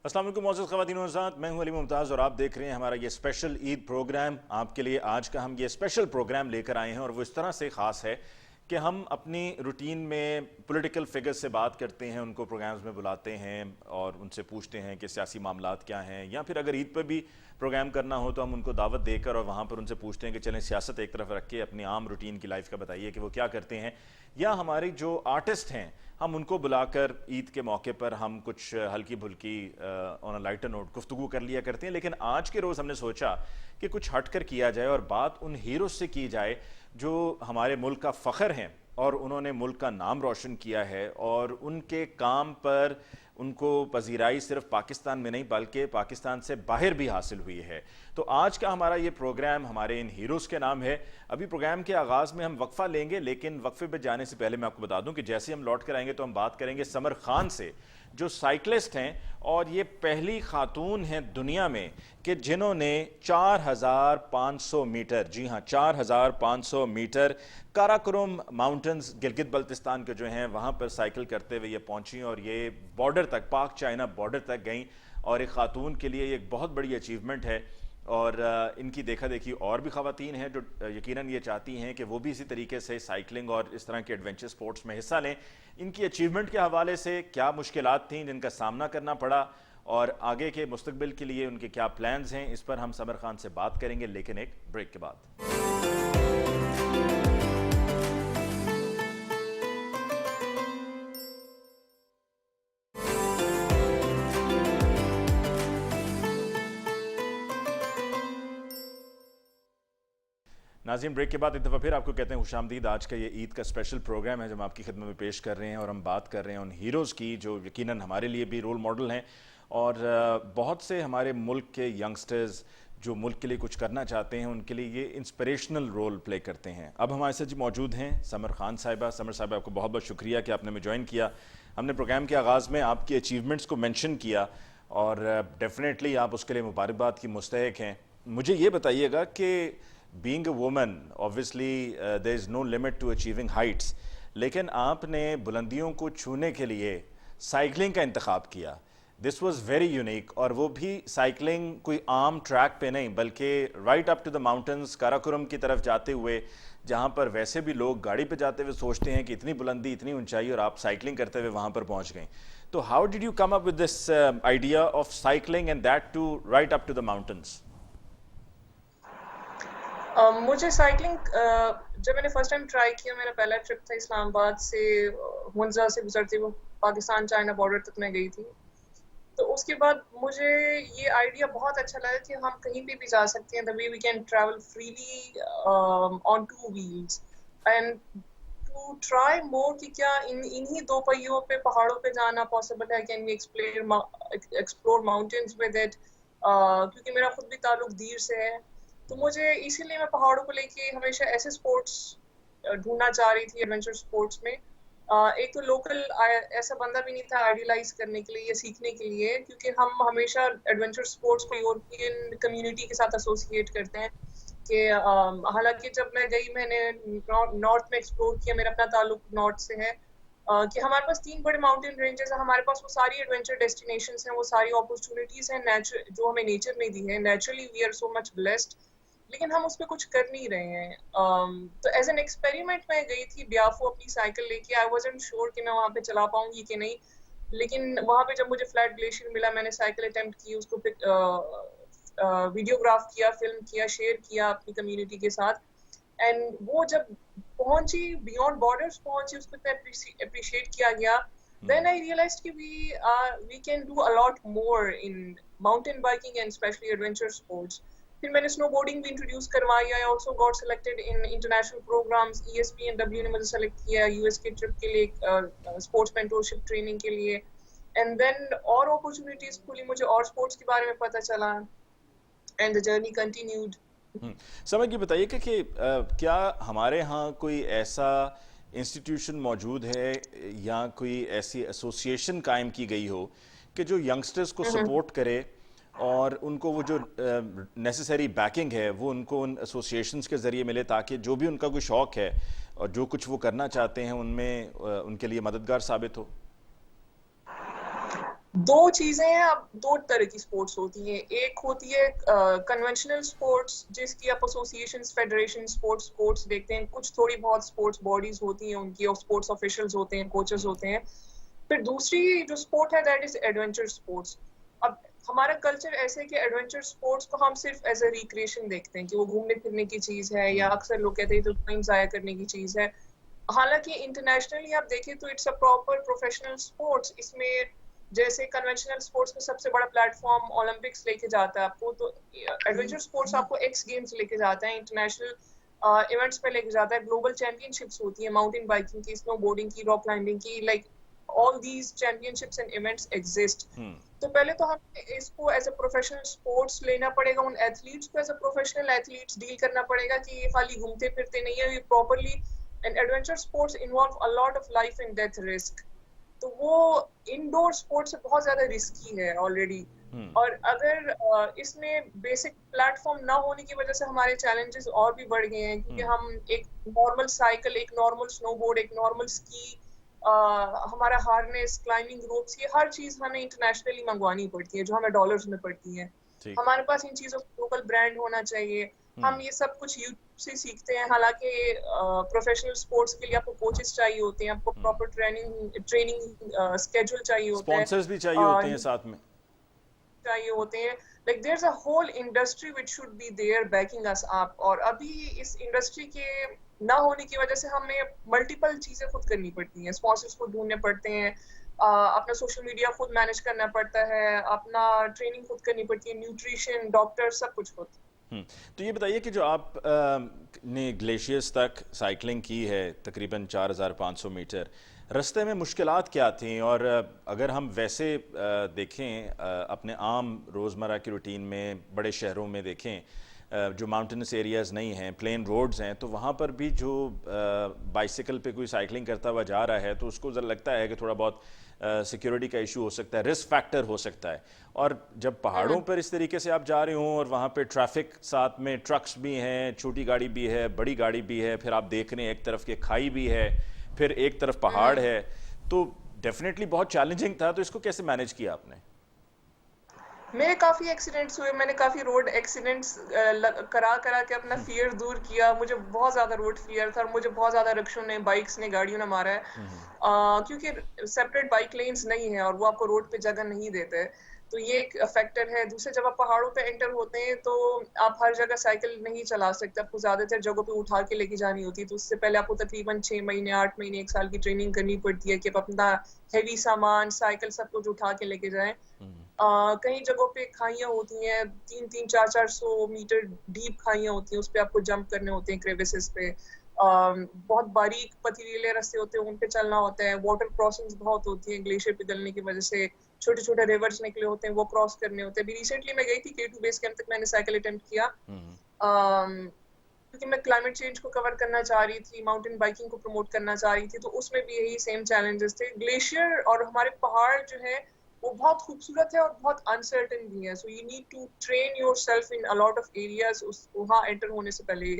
अस्सलाम वालेकुम मोअज़्ज़ज़ ख़वातीन और हज़रात, मैं हूं अली मुमताज़ और आप देख रहे हैं हमारा ये स्पेशल ईद प्रोग्राम। आपके लिए आज का हम ये स्पेशल प्रोग्राम लेकर आए हैं और वो इस तरह से ख़ास है कि हम अपनी रूटीन में पॉलिटिकल फिगर्स से बात करते हैं, उनको प्रोग्राम्स में बुलाते हैं और उनसे पूछते हैं कि सियासी मामलात क्या हैं, या फिर अगर ईद पर भी प्रोग्राम करना हो तो हम उनको दावत देकर और वहाँ पर उनसे पूछते हैं कि चलें सियासत एक तरफ रख के अपनी आम रूटीन की लाइफ का बताइए कि वो क्या करते हैं। या हमारे जो आर्टिस्ट हैं हम उनको बुलाकर ईद के मौके पर हम कुछ हल्की फुल्की ऑन अ लाइटर नोट गुफ्तगू कर लिया करते हैं। लेकिन आज के रोज़ हमने सोचा कि कुछ हटकर किया जाए और बात उन हीरोज से की जाए जो हमारे मुल्क का फ़ख्र हैं और उन्होंने मुल्क का नाम रोशन किया है, और उनके काम पर उनको पजीराई सिर्फ पाकिस्तान में नहीं बल्कि पाकिस्तान से बाहर भी हासिल हुई है। तो आज का हमारा ये प्रोग्राम हमारे इन हीरोज़ के नाम है। अभी प्रोग्राम के आगाज़ में हम वक्फ़ा लेंगे, लेकिन वक्फ़े पे जाने से पहले मैं आपको बता दूं कि जैसे हम लौट कर आएंगे तो हम बात करेंगे समर खान से, जो साइकिलिस्ट हैं और ये पहली खातून हैं दुनिया में कि जिन्होंने 4500 मीटर, जी हाँ 4500 मीटर काराकोरम माउंटेन्स गिलगित बल्तिस्तान के जो हैं वहाँ पर साइकिल करते हुए ये पहुँची और ये बॉर्डर तक, पाक चाइना बॉर्डर तक गई। और एक खातून के लिए ये एक बहुत बड़ी अचीवमेंट है। और इनकी देखा देखी और भी ख़वातीन हैं जो यकीनन ये चाहती हैं कि वो भी इसी तरीके से साइकिलिंग और इस तरह के एडवेंचर स्पोर्ट्स में हिस्सा लें। इनकी अचीवमेंट के हवाले से क्या मुश्किलात थीं जिनका सामना करना पड़ा और आगे के मुस्तकबिल के लिए उनके क्या प्लान्स हैं, इस पर हम समर खान से बात करेंगे, लेकिन एक ब्रेक के बाद। नाज़रीन, ब्रेक के बाद एक दफ़ा फिर आपको कहते हैं खुशामदीद। आज का ये ईद का स्पेशल प्रोग्राम है जो हम आपकी खिदमत में पेश कर रहे हैं और हम बात कर रहे हैं उन हीरोज़ की जो यकीनन हमारे लिए भी रोल मॉडल हैं और बहुत से हमारे मुल्क के यंगस्टर्स जो मुल्क के लिए कुछ करना चाहते हैं उनके लिए ये इंस्पिरेशनल रोल प्ले करते हैं। अब हमारे साथ जी मौजूद हैं समर खान साहिबा। समर साहिबा, आपको बहुत बहुत शुक्रिया कि आपने हमें ज्वाइन किया। हमने प्रोग्राम के आगाज़ में आपकी अचीवमेंट्स को मैंशन किया और डेफिनेटली आप उसके लिए मुबारकबाद की मुस्तहिक हैं। मुझे ये बताइएगा कि being a woman obviously there is no limit to achieving heights, लेकिन आपने बुलंदियों को छूने के लिए साइकिलिंग का इंतखाब किया। दिस वाज वेरी यूनिक, और वो भी साइकिलिंग कोई आम ट्रैक पे नहीं बल्कि right up to the mountains Karakoram की तरफ जाते हुए, जहाँ पर वैसे भी लोग गाड़ी पे जाते हुए सोचते हैं कि इतनी बुलंदी इतनी ऊंचाई, और आप साइकिलिंग करते हुए वहाँ पर पहुँच गए। तो how did you come up with this idea of cycling and that to right up to the mountains? मुझे साइकिलिंग जब मैंने फर्स्ट टाइम ट्राई किया, मेरा पहला ट्रिप था इस्लामाबाद से हुंजा से गुजरते हुए पाकिस्तान चाइना बॉर्डर तक मैं गई थी। तो उसके बाद मुझे ये आइडिया बहुत अच्छा लगा कि हम कहीं पे भी जा सकते हैं, the way we can travel freely on two wheels and to try more कि क्या इन्हीं दो पहियों पे पहाड़ों पे जाना पॉसिबल है। Can we explore mountains with it, क्योंकि मेरा खुद भी ताल्लुक दीर से है। तो मुझे इसीलिए मैं पहाड़ों को लेके हमेशा ऐसे स्पोर्ट्स ढूंढना चाह रही थी एडवेंचर स्पोर्ट्स में। एक तो लोकल ऐसा बंदा भी नहीं था आइडियलाइज करने के लिए या सीखने के लिए, क्योंकि हम हमेशा एडवेंचर स्पोर्ट्स को यूरोपियन कम्युनिटी के साथ एसोसिएट करते हैं कि हालांकि जब मैं गई मैंने नॉर्थ में एक्सप्लोर किया, मेरा अपना ताल्लुक नॉर्थ से है। कि हमारे पास 3 बड़े माउंटेन रेंजेस हैं, हमारे पास वो सारी एडवेंचर डेस्टिनेशंस हैं, वो सारी अपॉर्चुनिटीज हैं नेचर जो हमें नेचर ने दी है। Naturally we are so much blessed, लेकिन हम उस पर कुछ कर नहीं रहे हैं। तो एज एन एक्सपेरिमेंट मैं गई थी ब्याफो अपनी साइकिल लेके। आई वाज़न्ट श्योर कि मैं वहाँ पे चला पाऊंगी कि नहीं, लेकिन वहाँ पे जब मुझे फ्लैट ग्लेशियर मिला, मैंने साइकिल अटेम्प्ट की, उसको वीडियोग्राफ किया, फिल्म किया, शेयर किया अपनी कम्युनिटी के साथ। एंड वो जब पहुंची बियॉन्ड बॉर्डर्स पहुंची, उसको इतना अप्रिशिएट किया गया। देन आई रियलाइज्ड कि we can do a lot more in mountain biking and specially adventure sports. फिर मैंने स्नोबोर्डिंग भी इंट्रोड्यूस करवाई। I also got selected in international programs. ESPNW ने मुझे सेलेक्ट किया यूएस के ट्रिप के लिए, स्पोर्ट्स मेंटोरशिप ट्रेनिंग के लिए। एंड देन और अपॉर्चुनिटीज खुली, मुझे और स्पोर्ट्स के बारे में पता चला एंड द जर्नी कंटिन्यूड। समझ ये बताइए कि क्या हमारे यहाँ कोई ऐसा इंस्टीट्यूशन मौजूद है या कोई ऐसी एसोसिएशन कायम की गई हो कि जो यंगस्टर्स को सपोर्ट करे और उनको वो जो नेसेसरी बैकिंग है वो उनको उन एसोसिएशंस के ज़रिए मिले, ताकि जो भी उनका कोई शौक़ है और जो कुछ वो करना चाहते हैं उनमें उनके लिए मददगार साबित हो? दो चीजें हैं। अब दो तरह की स्पोर्ट्स होती हैं। एक होती है कन्वेंशनल स्पोर्ट्स, जिसकी आप एसोसिएशंस, फेडरेशन, स्पोर्ट्स कोर्ट्स देखते हैं। कुछ थोड़ी बहुत स्पोर्ट्स बॉडीज होती हैं उनकी, और स्पोर्ट्स ऑफिशियल्स होते हैं, कोचेस होते हैं। फिर दूसरी जो स्पोर्ट है दैट इज एडवेंचर स्पोर्ट्स। अब हमारा कल्चर ऐसे है कि एडवेंचर स्पोर्ट्स को हम सिर्फ एज अ रिक्रिएशन देखते हैं कि वो घूमने फिरने की चीज है, या अक्सर लोग कहते हैं तो टाइम जाया करने की चीज है। हालांकि इंटरनेशनली आप देखें तो it's a proper professional sports. इसमें जैसे कन्वेंशनल स्पोर्ट्स में सबसे बड़ा प्लेटफॉर्म ओलंपिक्स लेके जाता है आपको, तो एडवेंचर स्पोर्ट्स आपको एक्स गेम्स लेके जाता है, इंटरनेशनल इवेंट्स पे लेके जाता है। ग्लोबल चैंपियनशिप्स होती है माउंटेन बाइकिंग की, स्नो बोर्डिंग की, रॉक क्लाइंबिंग की, like all these championships and events exist. तो पहले तो हमें इसको एज अ प्रोफेशनल स्पोर्ट्स लेना पड़ेगा, उन एथलीट्स को as a professional athletes deal करना पड़ेगा कि ये खाली घूमते फिरते नहीं है, ये properly. And adventure sports involve a lot of life and death risk, तो वो इंडोर स्पोर्ट्स से बहुत ज्यादा रिस्की है ऑलरेडी। और अगर इसमें बेसिक प्लेटफॉर्म ना होने की वजह से हमारे चैलेंजेस और भी बढ़ गए हैं, क्योंकि हम एक नॉर्मल साइकिल, एक नॉर्मल स्नोबोर्ड, एक नॉर्मल स्की, हमारा हार्नेस, क्लाइंबिंग रोप्स, ये हर चीज हमें इंटरनेशनली मंगवानी पड़ती है जो हमें डॉलर्स में पड़ती है। हमारे पास इन चीजों का लोकल ब्रांड होना चाहिए। हम ये सब कुछ यूट्यूब से सीखते हैं। हालांकि प्रोफेशनल स्पोर्ट्स के लिए आपको कोचेस चाहिए होते हैं, आपको प्रॉपर ट्रेनिंग स्केड्यूल चाहिए होता है, स्पॉन्सर्स भी चाहिए होते हैं साथ में चाहिए होते हैं। Like there is a whole industry which should be there backing us up. और अभी इस इंडस्ट्री के ना होने की वजह से हमें मल्टीपल चीजें खुद करनी पड़ती हैं। स्पॉन्सर्स खुद ढूंढने पड़ते हैं, अपना सोशल मीडिया खुद मैनेज करना पड़ता है, अपना ट्रेनिंग खुद करनी पड़ती है, न्यूट्रिशन, डॉक्टर, सब कुछ खुद। तो ये बताइए कि जो आप ने ग्लेशियर्स तक साइकिलिंग की है तकरीबन 4,500 मीटर, रास्ते में मुश्किलात क्या थी? और अगर हम वैसे देखें अपने आम रोज़मर्रा की रूटीन में, बड़े शहरों में देखें जो माउंटेनस एरियाज़ नहीं हैं, प्लेन रोड्स हैं, तो वहाँ पर भी जो बाइसिकल पे कोई साइकिलिंग करता हुआ जा रहा है तो उसको ज़रा लगता है कि थोड़ा बहुत सिक्योरिटी का इशू हो सकता है, रिस्क फैक्टर हो सकता है। और जब पहाड़ों पर इस तरीके से आप जा रहे हो और वहाँ पे ट्रैफिक, साथ में ट्रक्स भी हैं, छोटी गाड़ी भी है, बड़ी गाड़ी भी है, फिर आप देख रहे हैं एक तरफ के खाई भी है, फिर एक तरफ पहाड़ है, तो डेफिनेटली बहुत चैलेंजिंग था। तो इसको कैसे मैनेज किया आपने? मेरे काफी एक्सीडेंट्स हुए, मैंने काफी रोड एक्सीडेंट्स करा करा के अपना फियर दूर किया। मुझे बहुत ज्यादा रोड फियर था और मुझे बहुत ज्यादा रिक्शों ने, बाइक्स ने, गाड़ियों ने मारा है, क्योंकि सेपरेट बाइक लेन्स नहीं है और वो आपको रोड पे जगह नहीं देते। तो ये एक फैक्टर है। दूसरे, जब आप पहाड़ों पे एंटर होते हैं तो आप हर जगह साइकिल नहीं चला सकते, आपको ज्यादातर जगहों पे उठा के लेके जानी होती है। तो उससे पहले आपको तकरीबन 6 महीने, 8 महीने, 1 साल की ट्रेनिंग करनी पड़ती है कि आप अपना हैवी सामान, साइकिल, सब कुछ उठा के लेके जाएं। कई जगहों पे खाइयां होती हैं, 300, 400 मीटर डीप खाइयां होती हैं, उस पर आपको जंप करने होते हैं क्रेविसेस पे। बहुत बारीक पथरीले रास्ते होते हैं, उन पे चलना होता है। वाटर क्रॉसिंग्स बहुत होती हैं, ग्लेशियर पिघलने की वजह से छोटे छोटे रिवर्स निकले होते हैं, वो क्रॉस करने होते हैं। अभी रिसेंटली मैं गई थी K2 बेस कैंप तक, मैंने साइकिल अटेम्प्ट किया, क्योंकि मैं क्लाइमेट चेंज को कवर करना चाह रही थी, माउंटेन बाइकिंग को प्रमोट करना चाह रही थी। तो उसमें भी यही सेम चैलेंजेस थे। ग्लेशियर और हमारे पहाड़ जो है वो बहुत खूबसूरत है और बहुत अनसर्टेन भी है। So you need to train yourself in a lot of areas. वहाँ एंटर होने से पहले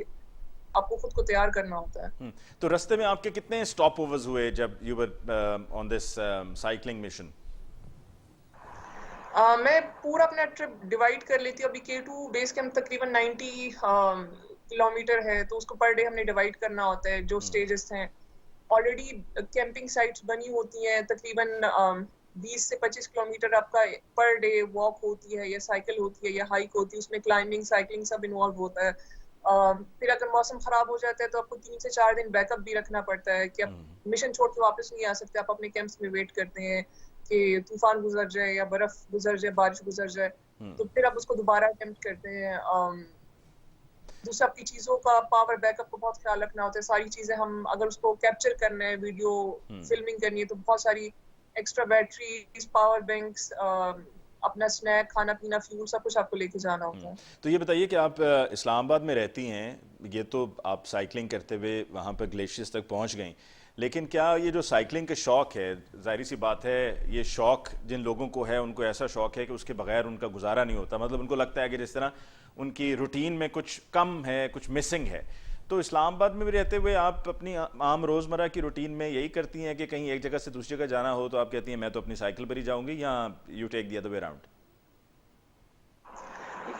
आपको खुद को तैयार करना होता है। तो रास्ते में आपके कितने स्टॉप ओवर्स हुए जब you were on this cycling mission? मैं पूरा अपना ट्रिप डिवाइड कर लेती हूँ। अभी K2 बेस कैंप तकरीबन 90 किलोमीटर है, तो उसको पर डे हमने डिवाइड करना होता है। जो स्टेजेस हैं, ऑलरेडी कैंपिंग साइट्स बनी होती हैं, तकरीबन 20 से 25 किलोमीटर आपका पर डे वॉक होती है, या साइकिल होती है, या हाइक होती है। उसमें क्लाइंबिंग, साइकिलिंग सब इन्वॉल्व होता है। फिर अगर मौसम खराब हो जाता है तो आपको 3 से 4 दिन बैकअप भी रखना पड़ता है कि आप मिशन छोड़ के वापस नहीं आ सकते। आप अपने कैंप्स में वेट करते हैं कि तूफान गुजर जाए, या बर्फ गुजर जाए, बारिश गुजर जाए, तो फिर आप उसको दोबारा अटेम्प्ट करते हैं। दूसरा, आपकी चीजों का पावर बैकअप का बहुत ख्याल रखना होता है। सारी चीजें हम अगर उसको कैप्चर करना है, वीडियो फिल्मिंग करनी है, तो बहुत सारी एक्स्ट्रा बैटरीज, पावर बैंक्स, अपना स्नैक, खाना पीना, फ्यूल, सब कुछ आपको लेके जाना होता है। तो ये बताइए कि आप इस्लामाबाद में रहती हैं, ये तो आप साइकिलिंग करते हुए वहाँ पर ग्लेशियर्स तक पहुँच गई, लेकिन क्या ये जो साइकिलिंग का शौक़ है, जाहिर सी बात है ये शौक़ जिन लोगों को है उनको ऐसा शौक़ है कि उसके बगैर उनका गुजारा नहीं होता। मतलब उनको लगता है कि जिस तरह उनकी रूटीन में कुछ कम है, कुछ मिसिंग है। तो इस्लामाबाद में भी रहते हुए आप अपनी आम रोज़मर्रा की रूटीन में यही करती हैं कि कहीं एक जगह से दूसरी जगह जाना हो तो आप कहती हैं मैं तो अपनी साइकिल पर ही जाऊंगी, या you take the other way around?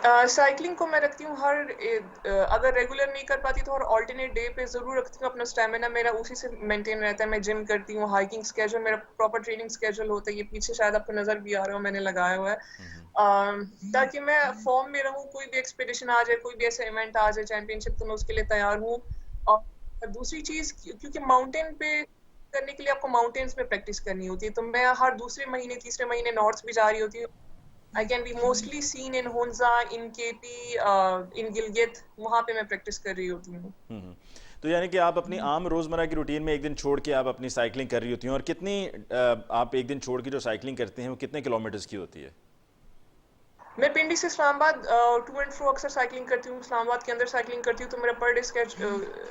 Cycling को मैं रखती हूँ अगर रेगुलर नहीं कर पाती तो हर ऑल्टरनेट डे पे ज़रूर रखती हूँ। अपना स्टेमिना मेरा उसी से मेंटेन रहता है। मैं जिम करती हूँ, हाइकिंग स्केड्यूल मेरा प्रॉपर ट्रेनिंग स्केड्यूल होता है। ये पीछे शायद आपको नज़र भी आ रहा हो, मैंने लगाया हुआ है। ताकि मैं फॉर्म में रहूँ, कोई भी एक्सपीडिशन आ जाए, कोई भी ऐसा इवेंट आ जाए चैंपियनशिप, तो मैं उसके लिए तैयार हूँ। और दूसरी चीज़, क्योंकि माउंटेन पे करने के लिए आपको माउंटेन्स में प्रैक्टिस करनी होती है, तो मैं हर दूसरे महीने तीसरे महीने नॉर्थ भी जा रही होती हूँ। I can be mostly seen in Hunza, in KP, in Gilgit, वहाँ पे मैं प्रैक्टिस कर रही होती हूँ। तो यानी कि आप अपनी आम रोज़मर्रा की रूटीन में एक दिन छोड़ के आप अपनी साइकिलिंग कर रही होती हैं, और कितनी आप एक दिन छोड़ के जो साइकिलिंग करते हैं वो कितने किलोमीटर्स की होती है? मैं पिंडी से इस्लामाबाद टू एंड फ्रो अक्सर साइकिलिंग करती हूँ। इस्लामाबाद के अंदर साइकिलिंग करती हूँ, तो मेरा पर डे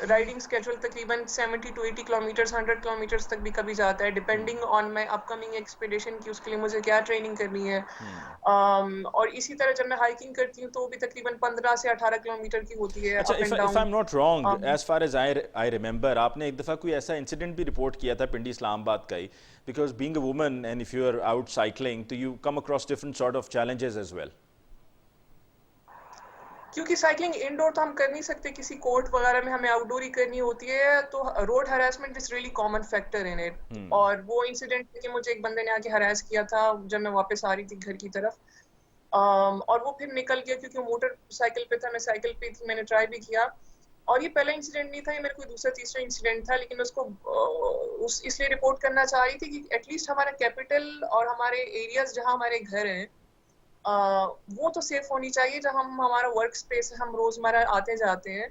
राइडिंग स्केड्यूल तकरीबन 70 to 80 किलोमीटर्स, 100 किलोमीटर्स तक भी कभी जाता है, depending on my upcoming expedition की उसके लिए मुझे क्या ट्रेनिंग करनी है। और इसी तरह जब मैं हाइकिंग करती हूँ तो वो भी तकरीबन 15 से 18 किलोमीटर की होती है, अच्छा, up and if I down. Am not wrong, as far as I remember, आपने एक दफ़ा कोई ऐसा इंसिडेंट भी रिपोर्ट किया था पिंडी इस्लामाबाद का ही, because being a woman and if you are out cycling तो you come across different sort of challenges as well. क्योंकि साइकिलिंग इंडोर तो हम कर नहीं सकते, किसी कोर्ट वगैरह में हमें आउटडोर ही करनी होती है, तो road harassment is really common factor in it. और वो इंसिडेंट कि मुझे एक बंदे ने आके हरास किया था जब मैं वापस आ रही थी घर की तरफ। और वो फिर निकल गया क्योंकि वो मोटरसाइकिल पे था, मैं साइकिल पे थी, मैंने ट्राई भी किया। और ये पहला इंसिडेंट नहीं था, ये मेरे कोई दूसरा तीसरा इंसिडेंट था, लेकिन उसको इसलिए रिपोर्ट करना चाह रही थी कि एटलीस्ट हमारा कैपिटल और हमारे एरियाज जहाँ हमारे घर हैं वो तो सेफ होनी चाहिए, जहाँ हम हमारा वर्क स्पेस है, हम रोजमर्रा आते जाते हैं।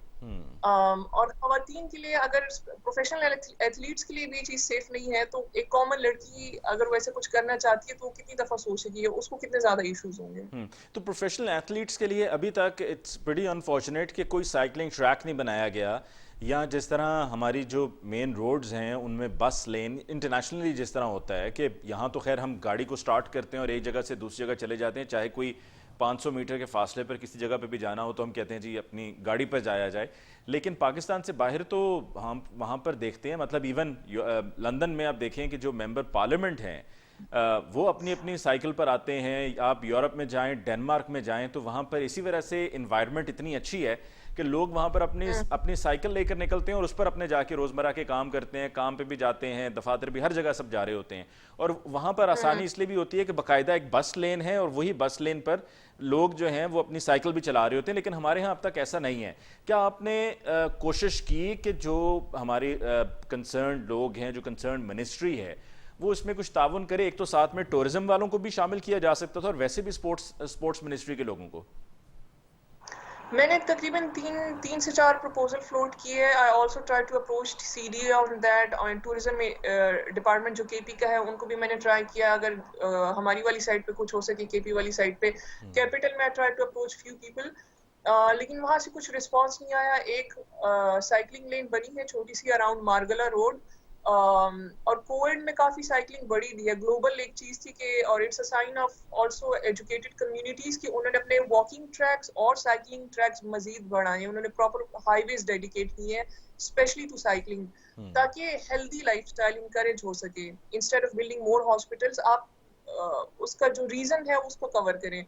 और खवातीन के लिए, अगर प्रोफेशनल एथलीट्स के लिए भी ये चीज़ सेफ नहीं है, तो एक कॉमन लड़की अगर वैसे कुछ करना चाहती है तो वो कितनी दफ़ा सोचेगी, उसको कितने ज़्यादा इश्यूज होंगे। तो प्रोफेशनल एथलीट्स के लिए अभी तक इट्स प्रीटी अनफॉर्चुनेट कि कोई साइकिलिंग ट्रैक नहीं बनाया गया, या जिस तरह हमारी जो मेन रोड्स हैं उनमें बस लेन इंटरनेशनली जिस तरह होता है कि यहाँ तो खैर हम गाड़ी को स्टार्ट करते हैं और एक जगह से दूसरी जगह चले जाते हैं, चाहे कोई 500 मीटर के फासले पर किसी जगह पे भी जाना हो तो हम कहते हैं जी अपनी गाड़ी पर जाया जाए। लेकिन पाकिस्तान से बाहर तो हम वहाँ पर देखते हैं, मतलब इवन लंदन में आप देखें कि जो मेंबर पार्लियामेंट हैं वो अपनी अपनी साइकिल पर आते हैं। आप यूरोप में जाएं, डेनमार्क में जाएं, तो वहाँ पर इसी वजह से इन्वायरमेंट इतनी अच्छी है कि लोग वहाँ पर अपनी अपनी साइकिल लेकर निकलते हैं और उस पर अपने जाके रोज़मर्रा के काम करते हैं, काम पे भी जाते हैं, दफातर भी, हर जगह सब जा रहे होते हैं। और वहाँ पर आसानी इसलिए भी होती है कि बाकायदा एक बस लेन है और वही बस लेन पर लोग जो हैं वो अपनी साइकिल भी चला रहे होते हैं। लेकिन हमारे यहाँ अब तक ऐसा नहीं है। क्या आपने कोशिश की कि जो हमारे कंसर्न लोग हैं, जो कंसर्न मिनिस्ट्री है, वो इसमें कुछ ताउन करे? एक तो साथ में टूरिज्म वालों को भी शामिल किया जा सकता था और वैसे भी स्पोर्ट्स मिनिस्ट्री के लोगों को। मैंने तकरीबन तीन से चार प्रपोजल फ्लोट किए। I also try to approach CD on that, और टूरिज्म डिपार्टमेंट जो केपी का है उनको भी मैंने ट्राई किया, अगर हमारी वाली साइड पे कुछ हो सके केपी वाली साइड पे। कैपिटल में I try to approach few people, लेकिन वहां से कुछ रिस्पांस नहीं आया। एक साइकिलिंग लेन बनी है छोटी सी अराउंड मारगला रोड, और कोविड में काफी साइकिलिंग बढ़ी भी है। ग्लोबल एक चीज थी कि, और it's a sign of also educated communities, कि उन्होंने अपने वॉकिंग ट्रैक्स और साइकिलिंग ट्रैक्स मजीद बढ़ाए, उन्होंने प्रॉपर हाईवेज डेडिकेट किए हैं स्पेशली टू साइकिलिंग, ताकि हेल्दी लाइफस्टाइल इनकरेज हो सके। Instead of building more hospitals, आप उसका जो रीजन है उसको कवर करें।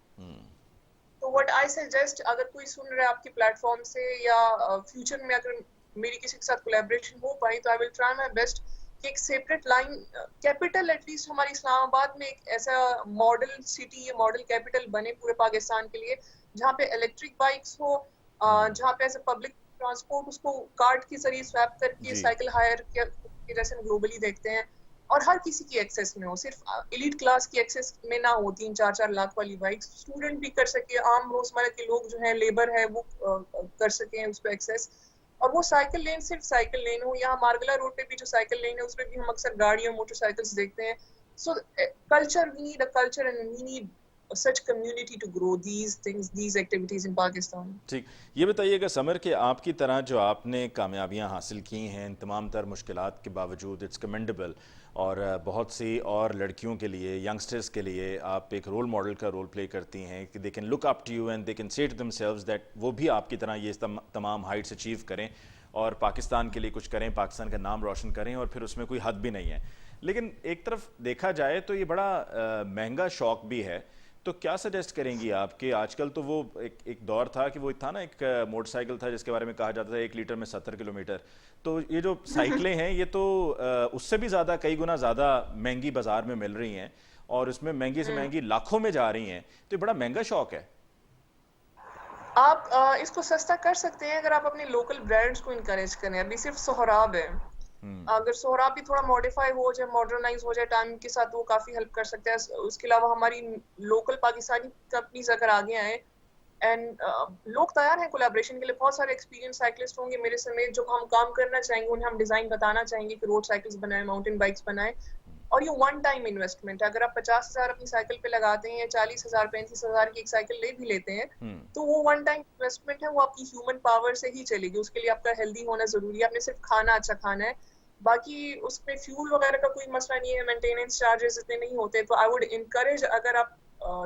तो व्हाट आई सजेस्ट, अगर कोई सुन रहा है आपके प्लेटफॉर्म से, या फ्यूचर में अगर मेरी किसी के साथ कोलैबोरेशन हो पाई, तो I will try my best कि एक सेपरेट लाइन कैपिटल, एटलीस्ट हमारे इस्लामाबाद में एक ऐसा मॉडल सिटी या मॉडल कैपिटल बने पूरे पाकिस्तान के लिए, जहाँ पे इलेक्ट्रिक बाइक्स हो, जहाँ पे ऐसे पब्लिक ट्रांसपोर्ट उसको कार्ड के जरिए स्वैप करके साइकिल हायर जैसे हम ग्लोबली देखते हैं, और हर किसी की एक्सेस में हो, सिर्फ एलीट क्लास की एक्सेस में ना हो। 3-4 लाख वाली बाइक्स स्टूडेंट भी कर सके, आम रोजमर्रा के लोग जो हैं, लेबर है, वो कर सके उस पर एक्सेस। और वो साइकिल लेन सिर्फ साइकिल लेन हो। यहाँ मारगला रोड पे भी जो साइकिल लेन है उसमें भी हम अक्सर गाड़ी और मोटरसाइकिल्स देखते हैं। So culture, we need a culture and we need such community to grow these things, these activities in Pakistan. ठीक, ये बताइएगा समर कि आपकी तरह जो आपने कामयाबियां हासिल की हैं इन तमाम तर मुश्किलात के बावजूद, इट्स कमेंडेबल, और बहुत सी और लड़कियों के लिए, यंगस्टर्स के लिए आप एक रोल मॉडल का रोल प्ले करती हैं कि they can look up to you and they can say to themselves that वो भी आपकी तरह ये तमाम हाइट्स अचीव करें। और पाकिस्तान के लिए कुछ करें, पाकिस्तान का नाम रोशन करें, और फिर उसमें कोई हद भी नहीं है। लेकिन एक तरफ देखा जाए तो ये बड़ा महंगा शौक भी है। तो क्या सजेस्ट करेंगी आप कि आजकल तो वो एक दौर था कि वो था ना, एक मोटरसाइकिल था जिसके बारे में कहा जाता था 1 लीटर में 70 किलोमीटर। तो ये जो साइकिलें हैं ये तो उससे भी ज़्यादा, कई गुना ज़्यादा महंगी बाजार में मिल रही हैं, और उसमें महंगी से महंगी लाखों में जा रही हैं। तो ये बड़ा महंगा शौक है। आप इसको सस्ता कर सकते हैं अगर आप अपने लोकल ब्रांड्स को इनकरेज करें। अभी सिर्फ सोहराब है, अगर सोहराब भी थोड़ा मॉडिफाई हो जाए, मॉडर्नाइज हो जाए टाइम के साथ, वो काफी हेल्प कर सकता है। उसके अलावा हमारी लोकल पाकिस्तानी कंपनीज अगर आगे आए, एंड लोग तैयार हैं कोलैबोरेशन के लिए। बहुत सारे एक्सपीरियंस साइकिलिस्ट होंगे मेरे समेत जो हम काम करना चाहेंगे, उन्हें हम डिजाइन बताना चाहेंगे कि रोड साइकिल्स बनाएं, माउंटेन बाइक्स बनाएं। और ये वन टाइम इन्वेस्टमेंट है। अगर आप 50,000 अपनी साइकिल पे लगाते हैं या 40,000 35,000 की एक साइकिल ले भी लेते हैं, तो वो वन टाइम इन्वेस्टमेंट है, वो आपकी ह्यूमन पावर से ही चलेगी। उसके लिए आपका हेल्दी होना जरूरी है, आपने सिर्फ खाना अच्छा खाना है, बाकी उसमें फ्यूल वगैरह का कोई मसला नहीं है, मेंटेनेंस चार्जेस इतने नहीं होते। तो आई वुड इनकरेज, अगर आप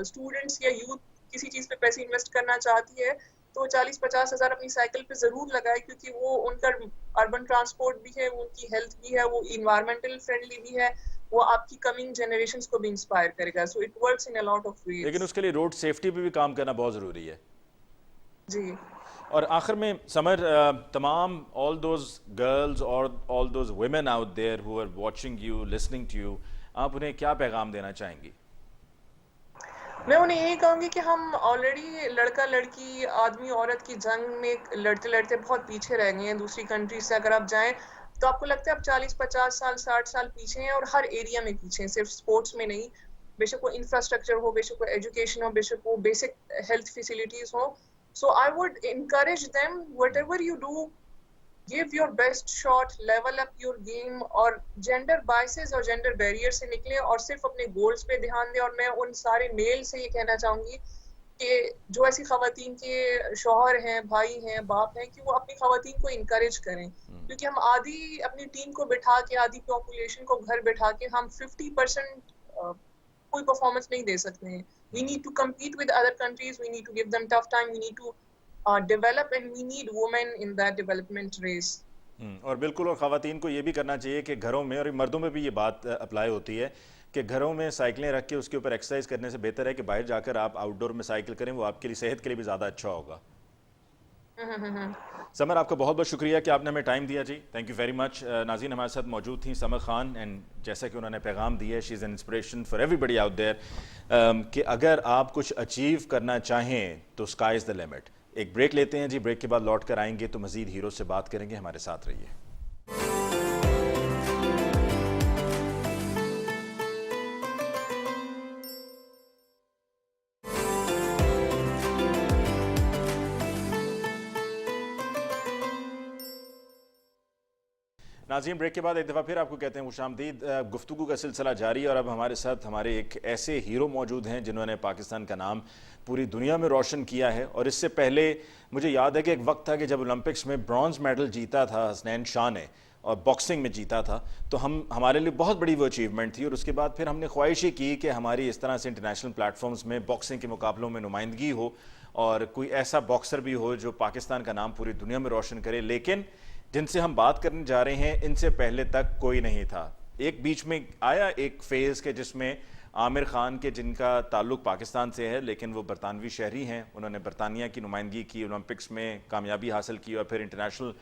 स्टूडेंट्स या यूथ किसी चीज पे पैसे इन्वेस्ट करना चाहती है तो 40-50,000 अपनी साइकिल पे जरूर लगाए, क्योंकि वो उनका अर्बन ट्रांसपोर्ट भी है, उनकी हेल्थ भी है, वो इन्वायरमेंटल फ्रेंडली भी है, वो आपकी कमिंग जनरेशंस को भी इंस्पायर करेगा। So it works in a lot of ways. लेकिन उसके लिए रोड सेफ्टी पे भी काम करना बहुत ज़रूरी है। जी। और आखिर में समर, तमाम ऑल दोज गर्ल्स और all those women out there who are watching you, listening to you, आप उन्हें क्या पैगाम देना चाहेंगी? मैं उन्हें यही कहूंगी कि हम ऑलरेडी लड़का लड़की आदमी औरत की जंग में लड़ते लड़ते बहुत पीछे रह गए हैं दूसरी कंट्री से। अगर आप जाएं तो आपको लगता है आप 40-50 साल 60 साल पीछे हैं, और हर एरिया में पीछे हैं, सिर्फ स्पोर्ट्स में नहीं। बेशक वो इंफ्रास्ट्रक्चर हो, बेशक वो एजुकेशन हो, बेशक वो बेसिक हेल्थ फैसिलिटीज हो। So I would encourage them, whatever you do, give your best shot, level up your game, और जेंडर बाइसेस और जेंडर बैरियर से निकले और सिर्फ अपने गोल्स पे ध्यान दें। और मैं उन सारे मेल से ये कहना चाहूंगी कि जो ऐसी खवातीन के शौहर हैं, भाई हैं, बाप हैं, कि वो अपनी खवातीन को इनकरेज करें, क्योंकि हम आधी अपनी टीम को बिठा के, आधी पॉपुलेशन को घर बिठा के हम 50% कोई परफॉर्मेंस नहीं दे सकते हैं। We need to compete with other countries, we need to give them tough time, we need to develop, and we need women in that development race. और बिल्कुल, और ख़वातीन को ये भी करना चाहिए कि घरों में, और मर्दों में भी ये बात अप्लाई होती है कि घरों में साइकिलें रख के उसके ऊपर एक्सरसाइज करने से बेहतर है कि बाहर जाकर आप आउटडोर में साइकिल करें, वो आपके लिए, सेहत के लिए भी ज़्यादा अच्छा होगा। समर, आपका बहुत बहुत शुक्रिया कि आपने हमें टाइम दिया जी, थैंक यू वेरी मच। नाज़रीन, हमारे साथ मौजूद थी समर खान, एंड जैसा कि उन्होंने पैगाम दिया, she is an inspiration for everybody out there, कि अगर आप कुछ अचीव करना चाहें तो स्काई इज़ द लिमिट। एक ब्रेक लेते हैं जी, ब्रेक के बाद लौट कर आएंगे तो मज़ीद हीरो से बात करेंगे, हमारे साथ रहिए। नाज़रीन, ब्रेक के बाद एक दफ़ा फिर आपको कहते हैं खुशामदीद। गुफ्तगू का सिलसिला जारी, और अब हमारे साथ हमारे एक ऐसे हीरो मौजूद हैं जिन्होंने पाकिस्तान का नाम पूरी दुनिया में रोशन किया है। और इससे पहले मुझे याद है कि एक वक्त था कि जब ओलंपिक्स में ब्रॉन्ज़ मेडल जीता था हसनैन शाह ने, और बॉक्सिंग में जीता था, तो हमारे लिए बहुत बड़ी वो अचीवमेंट थी। और उसके बाद फिर हमने ख्वाहिश ही की कि हमारी इस तरह से इंटरनेशनल प्लेटफॉर्म्स में बॉक्सिंग के मुकाबलों में नुमाइंदगी हो, और कोई ऐसा बॉक्सर भी हो जो पाकिस्तान का नाम पूरी दुनिया में रोशन करे। लेकिन जिनसे हम बात करने जा रहे हैं, इनसे पहले तक कोई नहीं था। एक बीच में आया एक फेज़ के जिसमें आमिर खान के, जिनका ताल्लुक़ पाकिस्तान से है लेकिन वो बरतानवी शहरी हैं, उन्होंने बरतानिया की नुमाइंदगी की, ओलंपिक्स में कामयाबी हासिल की, और फिर इंटरनेशनल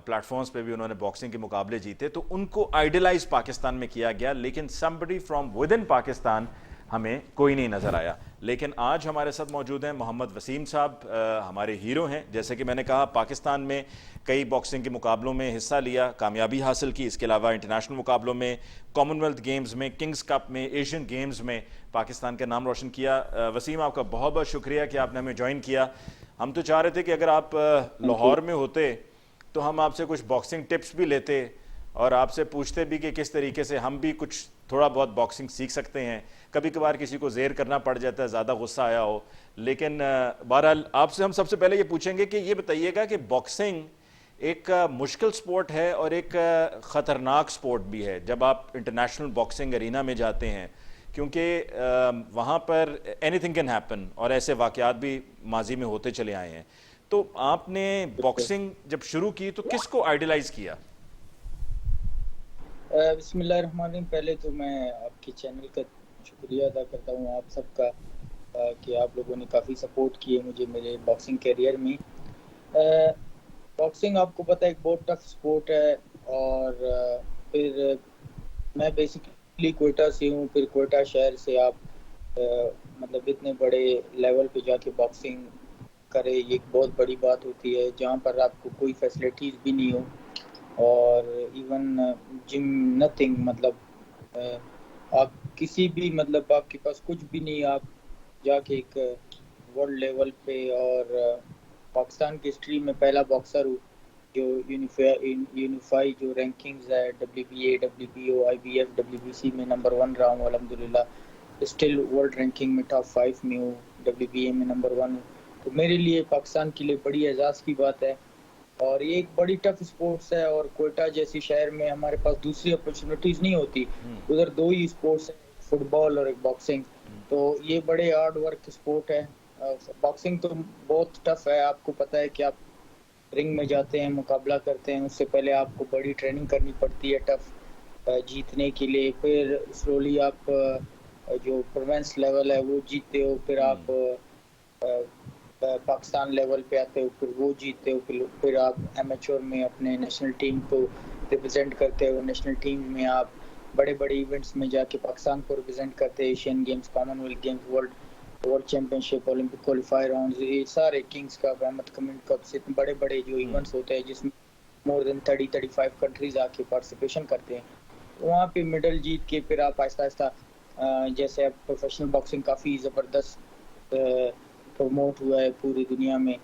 प्लेटफॉर्म्स पे भी उन्होंने बॉक्सिंग के मुकाबले जीते। तो उनको आइडलाइज पाकिस्तान में किया गया, लेकिन somebody from with in Pakistan हमें कोई नहीं नज़र आया। लेकिन आज हमारे साथ मौजूद हैं मोहम्मद वसीम साहब, हमारे हीरो हैं। जैसे कि मैंने कहा, पाकिस्तान में कई बॉक्सिंग के मुकाबलों में हिस्सा लिया, कामयाबी हासिल की। इसके अलावा इंटरनेशनल मुकाबलों में, कॉमनवेल्थ गेम्स में, किंग्स कप में, एशियन गेम्स में पाकिस्तान का नाम रोशन किया। वसीम, आपका बहुत बहुत शुक्रिया कि आपने हमें ज्वाइन किया। हम तो चाह रहे थे कि अगर आप लाहौर में होते तो हम आपसे कुछ बॉक्सिंग टिप्स भी लेते और आपसे पूछते भी कि किस तरीके से हम भी कुछ थोड़ा बहुत बॉक्सिंग सीख सकते हैं। कभी कभार किसी को ज़ेर करना पड़ जाता है, ज़्यादा गुस्सा आया हो। लेकिन बहरहाल आपसे हम सबसे पहले ये पूछेंगे कि ये बताइएगा कि बॉक्सिंग एक मुश्किल स्पोर्ट है और एक ख़तरनाक स्पोर्ट भी है जब आप इंटरनेशनल बॉक्सिंग अरीना में जाते हैं, क्योंकि वहाँ पर एनीथिंग कैन हैपन, और ऐसे वाक़यात भी माजी में होते चले आए हैं। तो आपने बिल्कुल। बॉक्सिंग जब शुरू की तो किसको आइडलाइज किया? बिस्मिल्लाहिर्रहमानिर्रहीम। पहले तो मैं आपके चैनल का शुक्रिया अदा करता हूँ आप सबका, कि आप लोगों ने काफ़ी सपोर्ट किए मुझे मेरे बॉक्सिंग करियर में। बॉक्सिंग आपको पता है एक बहुत टफ स्पोर्ट है। और फिर मैं बेसिकली कोयटा से हूँ। फिर कोयटा शहर से आप मतलब इतने बड़े लेवल पे जाके बॉक्सिंग करे, ये एक बहुत बड़ी बात होती है, जहाँ पर आपको कोई फैसिलिटीज़ भी नहीं हो और इवन जिम नथिंग। मतलब आप किसी भी मतलब आपके पास कुछ भी नहीं, आप जाके एक वर्ल्ड लेवल पे और पाकिस्तान की हिस्ट्री में पहला बॉक्सर हूँ जो यूनिफाई जो रैंकिंग्स है WBA, WBO, IBF, WBC में नंबर 1 रहा हूँ अल्हम्दुलिल्लाह। स्टिल वर्ल्ड रैंकिंग में टॉप 5 में हूँ, WBA में नंबर 1 हूँ। तो मेरे लिए पाकिस्तान के लिए बड़ी एजाज़ की बात है। और ये एक बड़ी टफ स्पोर्ट्स है और कोयटा जैसी शहर में हमारे पास दूसरी अपॉर्चुनिटीज़ नहीं होती। उधर 2 ही स्पोर्ट्स हैं, फुटबॉल और एक बॉक्सिंग। तो ये बड़े हार्ड वर्क स्पोर्ट है। बॉक्सिंग तो बहुत टफ है। आपको पता है कि आप रिंग में जाते हैं, मुकाबला करते हैं, उससे पहले आपको बड़ी ट्रेनिंग करनी पड़ती है टफ जीतने के लिए। फिर स्लोली आप जो प्रोवेंस लेवल है वो जीतते हो, फिर आप पाकिस्तान लेवल पे आते हो, फिर वो जीतते हो, फिर आप एमेच्योर में अपने नेशनल टीम को रिप्रेजेंट करते हो। नेशनल टीम में आप बड़े बड़े इवेंट्स में जाके पाकिस्तान को रिप्रेजेंट करते हैं, Asian Games, Commonwealth Games, World Championship, Olympic qualifier rounds, ये सारे किंग्स कप, अहमद कमिंग कप से बड़े बड़े जो इवेंट्स होते हैं जिसमें मोर देन 35 कंट्रीज आके पार्टिसिपेशन करते हैं। तो वहाँ पे मेडल जीत के फिर आप आहिस्ता आहिस्ता जैसे अब प्रोफेशनल बॉक्सिंग काफ़ी ज़बरदस्त प्रमोट हुआ है पूरी दुनिया में।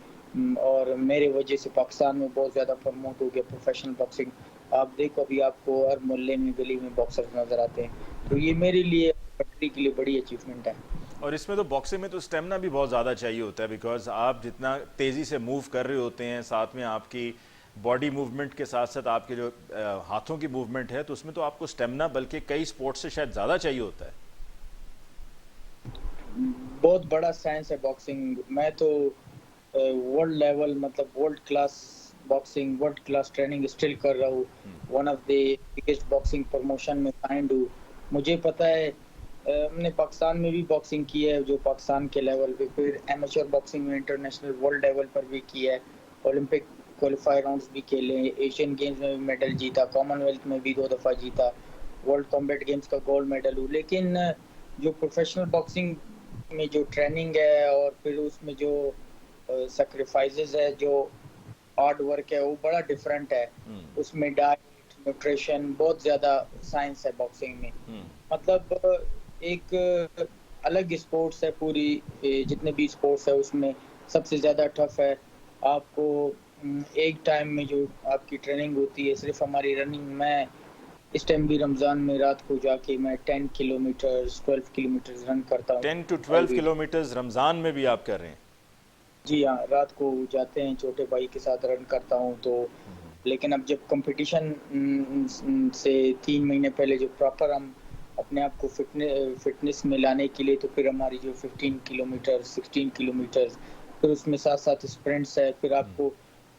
और मेरे वजह से पाकिस्तान में बहुत ज़्यादा प्रमोट हो गया प्रोफेशनल बॉक्सिंग। आप देखो अभी आपको हर मोहल्ले में गली में बॉक्सर्स नज़र आते हैं। तो ये मेरे लिए कंट्री के लिए बड़ी अचीवमेंट है। और इसमें तो बॉक्सिंग में तो स्टेमिना भी बहुत ज़्यादा चाहिए होता है, बिकॉज आप जितना तेज़ी से मूव कर रहे होते हैं, साथ में आपकी बॉडी मूवमेंट के साथ साथ आपके जो हाथों की मूवमेंट है, तो उसमें तो आपको स्टेमिना बल्कि कई स्पोर्ट्स से शायद ज़्यादा चाहिए होता है। बहुत बड़ा साइंस है बॉक्सिंग। मैं तो वर्ल्ड लेवल मतलब world class boxing, world class training still कर रहा हूँ। One of the biggest boxing promotion में काइंड हूँ। मुझे पता है हमने पाकिस्तान में भी बॉक्सिंग की है, जो पाकिस्तान के लेवल पे, फिर एमेच्योर बॉक्सिंग में इंटरनेशनल वर्ल्ड लेवल पर भी किया है, ओलंपिक क्वालिफायर राउंड्स भी खेले, एशियन गेम्स में भी मेडल जीता, कॉमनवेल्थ में भी 2 दफ़ा जीता, वर्ल्ड कॉम्बैट गेम्स का गोल्ड मेडल हूँ। लेकिन जो प्रोफेशनल बॉक्सिंग में जो ट्रेनिंग है और फिर उसमें जो सेक्रीफाइसेस है, जो हार्ड वर्क है, वो बड़ा डिफरेंट है। उसमें डाइट, न्यूट्रिशन, बहुत ज़्यादा साइंस है बॉक्सिंग में। मतलब एक अलग स्पोर्ट्स है पूरी, जितने भी स्पोर्ट्स है उसमें सबसे ज़्यादा टफ है। आपको एक टाइम में जो आपकी ट्रेनिंग होती है, सिर्फ हमारी रनिंग में इस टाइम भी रमज़ान में रात को जाके मैं 10 किलोमीटर 12 किलोमीटर रन करता हूँ 10 to 12 एवरी। किलोमीटर्स रमज़ान में भी आप कर रहे हैं? जी हाँ, रात को जाते हैं, छोटे भाई के साथ रन करता हूँ। तो लेकिन अब जब कंपटीशन से 3 महीने पहले जो प्रॉपर हम अपने आप को फिटनेस में लाने के लिए, तो फिर हमारी जो 15 किलोमीटर 16 किलोमीटर, फिर उसमें साथ साथ स्प्रिंट्स है, फिर आपको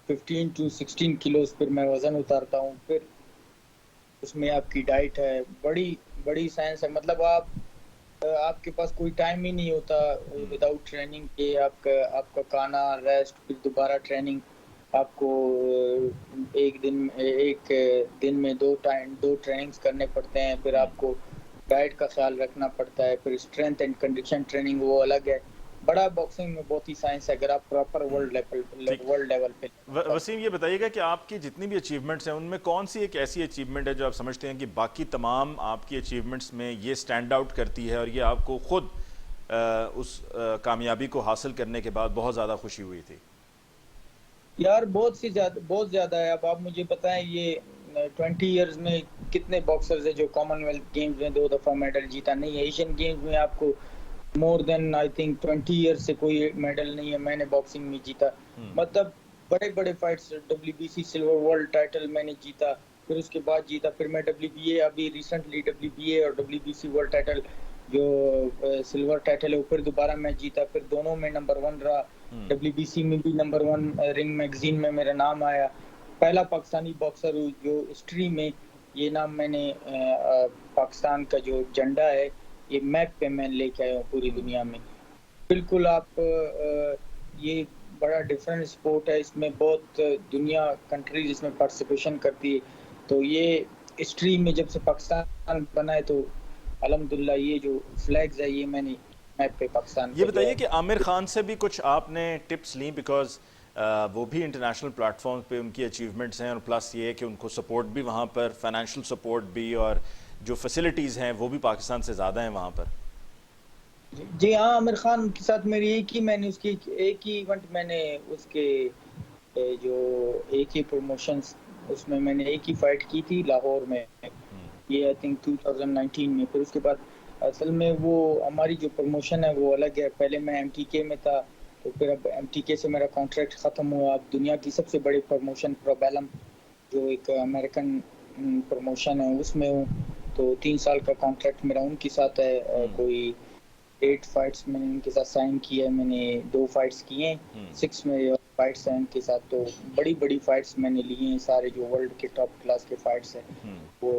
15 to 16 किलोज फिर मैं वज़न उतारता हूँ, फिर उसमें आपकी डाइट है, बड़ी बड़ी साइंस है। मतलब आपके पास कोई टाइम ही नहीं होता विदाउट ट्रेनिंग के। आपका खाना, रेस्ट, फिर दोबारा ट्रेनिंग। आपको एक दिन में 2 ट्रेनिंग्स करने पड़ते हैं। फिर आपको डाइट का ख्याल रखना पड़ता है, फिर स्ट्रेंथ एंड कंडीशन ट्रेनिंग वो अलग है। बड़ा बॉक्सिंग में बहुत ही साइंस है अगर आप प्रॉपर ठीक। वर्ल्ड लेवल पे। वसीम, ये बताइएगा कि आपकी जितनी भी अचीवमेंट्स हैं उनमें कौन सी एक ऐसी अचीवमेंट है जो आप समझते हैं कि बाकी तमाम आपकी अचीवमेंट्स में ये स्टैंड आउट करती है और ये आपको खुद उस कामयाबी को हासिल करने के बाद बहुत ज़्यादा खुशी हुई थी? यार बहुत ज्यादा है। अब आप मुझे बताएं, ये 20 इयर्स में कितने बॉक्सर्स है जो कॉमनवेल्थ गेम्स में 2 दफा मेडल जीता नहीं है। एशियन गेम्स में आपको more than I think 20 years से कोई मेडल नहीं है मैंने बॉक्सिंग में जीता। मतलब बड़े बड़े fights, WBC silver world title मैंने जीता, फिर उसके बाद जीता, फिर मैं WBA अभी रिसेंटली WBA और WBC वर्ल्ड टाइटल जो सिल्वर टाइटल है ऊपर दोबारा मैं जीता, फिर दोनों में नंबर 1 रहा। WBC में भी नंबर 1 रिंग मैगजीन में मेरा नाम आया। पहला पाकिस्तानी बॉक्सर हूँ जो हिस्ट्री में ये नाम मैंने पाकिस्तान का जो झंडा है ये मैप पे मैं लेके आया हूँ पूरी दुनिया में। बिल्कुल आप ये बड़ा डिफरेंट स्पोर्ट है, इसमें बहुत दुनिया कंट्रीज इसमें पार्टिसिपेशन करती है। तो ये हिस्ट्री में जब से पाकिस्तान बना है तो अल्हम्दुलिल्लाह ये जो फ्लैग्स है ये मैंने मैप पे पाकिस्तान ये बताइए कि आमिर खान से भी कुछ आपने टिप्स ली, बिकॉज वो भी इंटरनेशनल प्लेटफॉर्म पे उनकी अचीवमेंट्स हैं, और प्लस ये है कि उनको सपोर्ट भी वहाँ पर, फाइनेंशियल सपोर्ट भी, और जो फैसिलिटीज़ हैं वो भी पाकिस्तान से ज़्यादा हैं वहाँ पर। जी हाँ, आमिर खान के साथ मेरी एक ही इवेंट मैंने उसके जो एक ही प्रमोशंस उसमें मैंने एक ही फाइट की थी लाहौर में, ये आई थिंक 2019 में। फिर उसके बाद असल में वो हमारी जो प्रमोशन है वो अलग है। पहले मैं MTK में था, तो फिर अब MTK से मेरा कॉन्ट्रैक्ट ख़त्म हुआ। अब दुनिया की सबसे बड़ी प्रमोशन प्रोबेलम जो एक अमेरिकन प्रमोशन है उसमें हूँ। तो 3 साल का कॉन्ट्रैक्ट मेरा उनके साथ है। कोई 8 फाइट्स मैंने उनके साथ साइन किया है, मैंने 2 फाइट्स किए हैं, 6 में फाइट्स हैं उनके साथ। तो बड़ी बड़ी फाइट्स मैंने ली हैं, सारे जो वर्ल्ड के टॉप क्लास के फाइट्स हैं वो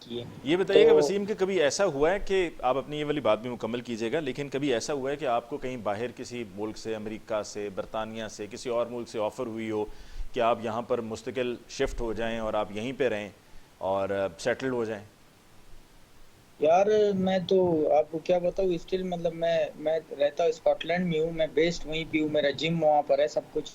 किए। ये बताइए कि तो वसीम कि कभी ऐसा हुआ है कि आप अपनी ये वाली बात भी मुकम्मल कीजिएगा, लेकिन कभी ऐसा हुआ है कि आपको कहीं बाहर किसी मुल्क से, अमेरिका से, बरतानिया से, किसी और मुल्क से ऑफ़र हुई हो कि आप यहाँ पर मुस्तकिल शिफ्ट हो जाएं और आप यहीं पे रहें और सेटल्ड हो जाएं? यार मैं तो आपको क्या बताऊँ, स्टिल मतलब मैं रहता हूँ स्कॉटलैंड में हूँ, मैं बेस्ड वहीं पे हूँ, मेरा जिम वहाँ पर है, सब कुछ।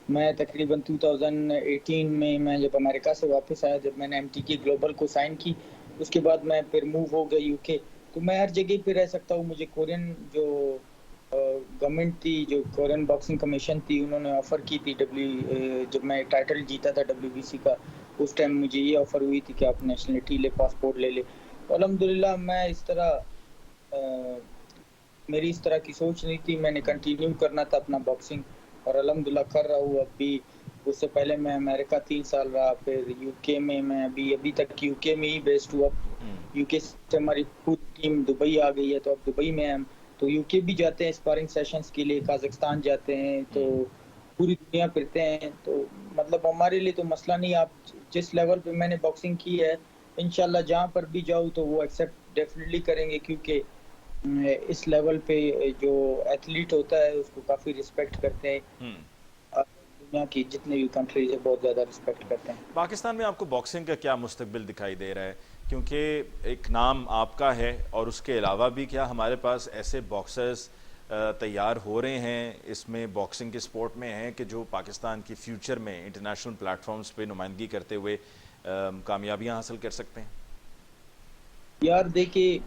मैं तकरीबन 2018 में मैं जब अमेरिका से वापस आया, जब मैंने MTK ग्लोबल को साइन की, उसके बाद मैं फिर मूव हो गया UK। तो मैं हर जगह पे रह सकता हूँ। मुझे कोरियन जो गवर्नमेंट थी, जो कोरियन बॉक्सिंग कमीशन थी, उन्होंने ऑफर की थी जब मैं टाइटल जीता था WBC का, उस टाइम मुझे ये ऑफर हुई थी कि आप नेशनलिटी ले, पासपोर्ट ले ले। तो अल्हम्दुलिल्लाह मैं मेरी इस तरह की सोच नहीं थी, मैंने कंटिन्यू करना था अपना बॉक्सिंग और अल्हम्दुलिल्लाह कर रहा हूँ अब भी। उससे पहले मैं अमेरिका 3 साल रहा, फिर UK में मैं अभी तक UK में ही बेस्ड हुआ। UK से हमारी पूरी टीम दुबई आ गई है, तो अब दुबई में हम तो UK भी जाते हैं स्पारिंग सेशंस के लिए, काजाख्स्तान जाते हैं, तो पूरी दुनिया फिरते हैं। तो मतलब हमारे लिए तो मसला नहीं। आप जिस लेवल पे मैंने बॉक्सिंग की है, इंशाल्लाह जहाँ पर भी जाऊँ तो वो एक्सेप्ट डेफिनेटली करेंगे, क्योंकि इस लेवल पे जो एथलीट होता है उसको काफ़ी रिस्पेक्ट करते हैं। दुनिया की जितने भी कंट्रीज है बहुत ज़्यादा रिस्पेक्ट करते हैं। पाकिस्तान में आपको बॉक्सिंग का क्या मुस्तकबिल दिखाई दे रहा है? क्योंकि एक नाम आपका है और उसके अलावा भी क्या हमारे पास ऐसे बॉक्सर्स तैयार हो रहे हैं इसमें, बॉक्सिंग के स्पोर्ट में हैं, कि जो पाकिस्तान की फ्यूचर में इंटरनेशनल प्लेटफॉर्म्स पे नुमाइंदगी करते हुए कामयाबियां हासिल कर सकते हैं? यार देखिए,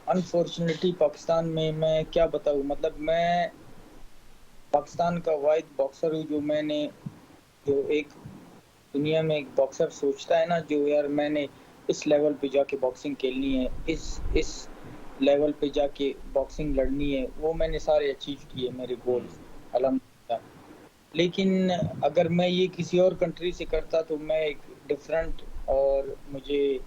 अनफॉर्चुनेटली पाकिस्तान में मैं क्या बताऊँ, मतलब मैं पाकिस्तान का वाहिद बॉक्सर हूँ जो एक दुनिया में एक बॉक्सर सोचता है ना, जो यार मैंने इस लेवल पे जाके बॉक्सिंग खेलनी है, इस लेवल पे जाके बॉक्सिंग लड़नी है, वो मैंने सारे अचीव किए मेरे गोल्स अल्हम्दुलिल्लाह। लेकिन अगर मैं ये किसी और कंट्री से करता तो मैं एक डिफरेंट, और मुझे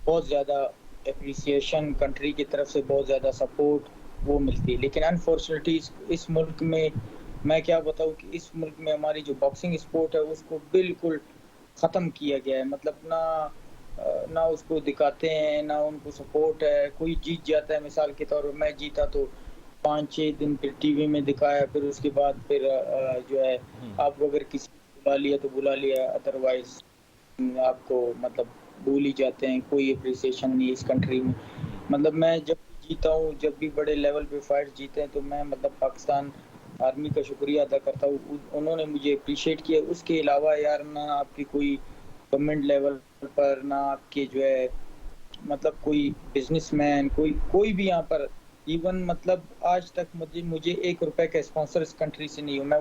बहुत ज़्यादा एप्रिसिएशन कंट्री की तरफ से, बहुत ज़्यादा सपोर्ट वो मिलती है। लेकिन अनफॉर्चुनेटली इस मुल्क में मैं क्या बताऊँ कि इस मुल्क में हमारी जो बॉक्सिंग स्पोर्ट है उसको बिल्कुल ख़त्म किया गया है। मतलब ना उसको दिखाते हैं, ना उनको सपोर्ट है। कोई जीत जाता है, मिसाल के तौर पर मैं जीता तो 5-6 दिन फिर TV में दिखाया, फिर उसके बाद फिर जो है आपको अगर किसी बुला लिया तो बुला लिया, अदरवाइज आपको मतलब भूल ही जाते हैं। कोई अप्रिसिएशन नहीं है इस कंट्री में। मतलब मैं जब जीता हूँ, जब भी बड़े लेवल पे फाइट जीते हैं, तो मैं मतलब पाकिस्तान आर्मी का शुक्रिया अदा करता हूँ, उन्होंने मुझे अप्रिशिएट किया। उसके अलावा यार ना आपकी कोई गवर्नमेंट लेवल पर, ना आपके जो है मतलब कोई बिजनेसमैन, कोई भी यहाँ पर इवन मतलब आज तक मुझे 1 रुपए का स्पॉन्सर इस कंट्री से नहीं हुआ। मैं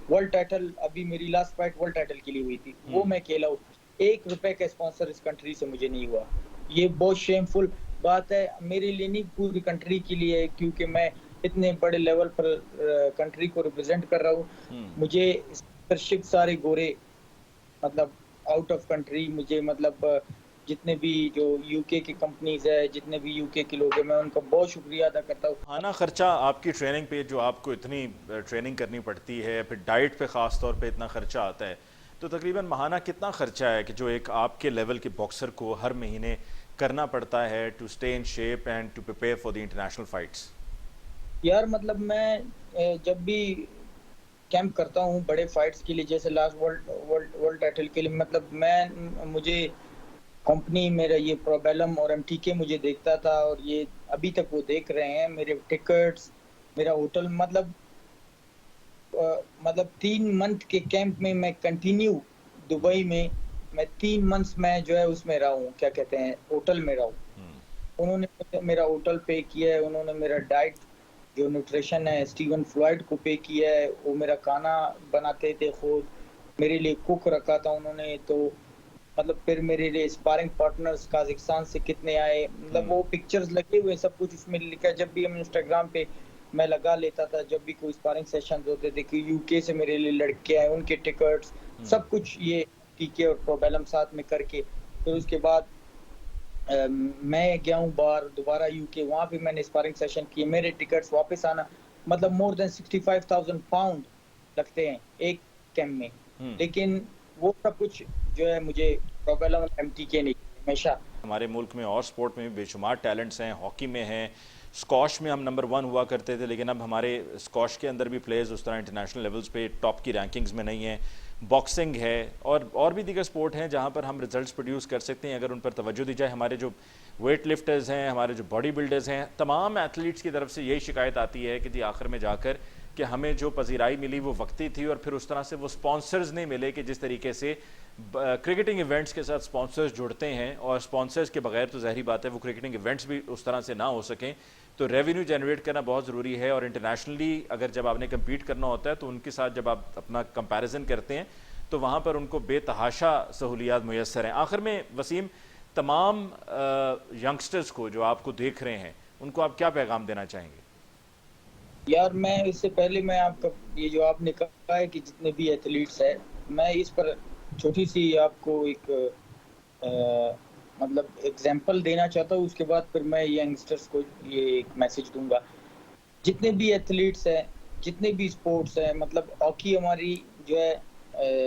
वर्ल्ड टाइटल, अभी मेरी लास्ट फाइट वर्ल्ड टाइटल के लिए हुई थी, वो मैं खेला हूँ, 1 रुपए का स्पॉन्सर इस कंट्री से मुझे नहीं हुआ। ये बहुत शेमफुल बात है मेरे लिए, नहीं पूरी कंट्री के लिए, क्योंकि मैं इतने बड़े लेवल पर कंट्री को रिप्रेजेंट कर रहा हूँ। मुझे स्पॉन्सरशिप सारे गोरे मतलब आउट ऑफ कंट्री मुझे मतलब जितने भी जो यूके की कंपनीज है, जितने भी यूके के लोग हैं, मैं उनका बहुत शुक्रिया अदा करता हूँ। खाना खर्चा आपकी ट्रेनिंग पे जो आपको इतनी ट्रेनिंग करनी पड़ती है, फिर डाइट पे ख़ास तौर पे इतना खर्चा आता है, तो तकरीबन माहाना कितना खर्चा है कि जो एक आपके लेवल के बॉक्सर को हर महीने करना पड़ता है to stay in shape and to prepare for the international fights? यार मतलब मैं जब भी कैंप करता हूँ बड़े फाइट्स के लिए, जैसे last world world world title के लिए, मतलब मैं मुझे कंपनी, मेरा ये प्रोबेलम और एमटीके मुझे देखता था, और ये अभी तक वो देख रहे हैं। मेरे टिकट्स, मेरा होटल, मतलब 3 मंथ के कैंप में मैं कंटिन्यू दुबई में, मैं 3 मंथ्स में जो है उसमें रहा हूँ, क्या कहते हैं, होटल में रहा हूँ। उन्होंने मेरा होटल पे किया है, उन्होंने मेरा डाइट जो न्यूट्रिशन है स्टीवन फ्लॉयड को पे किया है, वो मेरा खाना बनाते थे खुद, मेरे लिए कुक रखा था उन्होंने। तो मतलब फिर मेरे लिए स्पारिंग पार्टनर्स काजाकिस्तान से कितने आए, मतलब वो पिक्चर्स लगे हुए, सब कुछ उसमें लिखा है। जब भी हम इंस्टाग्राम पे मैं लगा लेता था, जब भी कोई स्पारिंग सेशन होते थे कि यूके से मेरे लिए लड़के आए, उनके टिकट्स सब कुछ ये टीके और प्रोबेलम साथ में करके। फिर उसके बाद मैं गया हूँ बाहर दोबारा यूके, वहाँ पे मैंने स्पारिंग सेशन किए, मेरे टिकट्स वापस आना, मतलब मोर देन 65,000 पाउंड लगते हैं एक कैंप में। लेकिन वो सब कुछ जो है मुझे प्रोबेलम और एमटीके नहीं, हमेशा। हमारे मुल्क में और स्पोर्ट में भी बेशुमार टैलेंट्स हैं, हॉकी में हैं, स्कॉश में हम नंबर 1 हुआ करते थे, लेकिन अब हमारे स्कॉश के अंदर भी प्लेयर्स उस तरह इंटरनेशनल लेवल्स पे टॉप की रैंकिंग्स में नहीं हैं। बॉक्सिंग है और भी दीगर स्पोर्ट हैं जहाँ पर हम रिजल्ट्स प्रोड्यूस कर सकते हैं अगर उन पर तवज्जो दी जाए। हमारे जो वेट लिफ्टर्स हैं, हमारे जो बॉडी बिल्डर्स हैं, तमाम एथलीट्स की तरफ से यही शिकायत आती है कि जी आखिर में जाकर कि हमें जो पजीराई मिली वो वक्ती थी, और फिर उस तरह से वो स्पॉन्सर्स नहीं मिले कि जिस तरीके से क्रिकेटिंग इवेंट्स के साथ स्पॉन्सर्स जुड़ते हैं, और स्पॉन्सर्स के बगैर तो ज़ाहिर बात है वो क्रिकेटिंग इवेंट्स भी उस तरह से ना हो सकें। तो रेवेन्यू जनरेट करना बहुत ज़रूरी है, और इंटरनेशनली अगर जब आपने कम्पीट करना होता है तो उनके साथ जब आप अपना कंपैरिजन करते हैं तो वहाँ पर उनको बेतहाशा सहूलियात मुयस्सर हैं। आखिर में वसीम, तमाम यंगस्टर्स को जो आपको देख रहे हैं उनको आप क्या पैगाम देना चाहेंगे? यार मैं इससे पहले मैं आपका ये जो आपने कहा है कि जितने भी एथलीट्स हैं, मैं इस पर छोटी सी आपको एक मतलब एग्जांपल देना चाहता हूँ, उसके बाद फिर मैं यंगस्टर्स को ये एक मैसेज दूंगा। जितने भी एथलीट्स हैं, जितने भी स्पोर्ट्स हैं, मतलब हॉकी हमारी जो है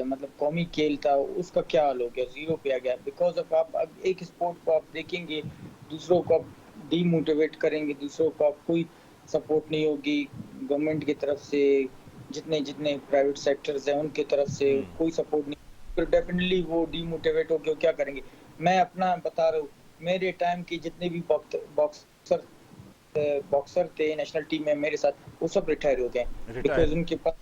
मतलब कौमी खेल था, उसका क्या हाल हो गया, जीरो पे आ गया बिकॉज ऑफ आप अब एक स्पोर्ट को आप देखेंगे, दूसरों को आप डीमोटिवेट करेंगे, दूसरों को आप कोई सपोर्ट नहीं होगी गवर्नमेंट की तरफ से, जितने जितने प्राइवेट सेक्टर्स हैं उनके तरफ से कोई सपोर्ट नहीं, फिर डेफिनेटली वो डीमोटिवेट होकर क्या करेंगे। मैं अपना बता रहा हूँ, मेरे टाइम के जितने भी बॉक्सर थे नेशनल टीम में मेरे साथ, वो सब रिटायर हो गए बिकॉज उनके पास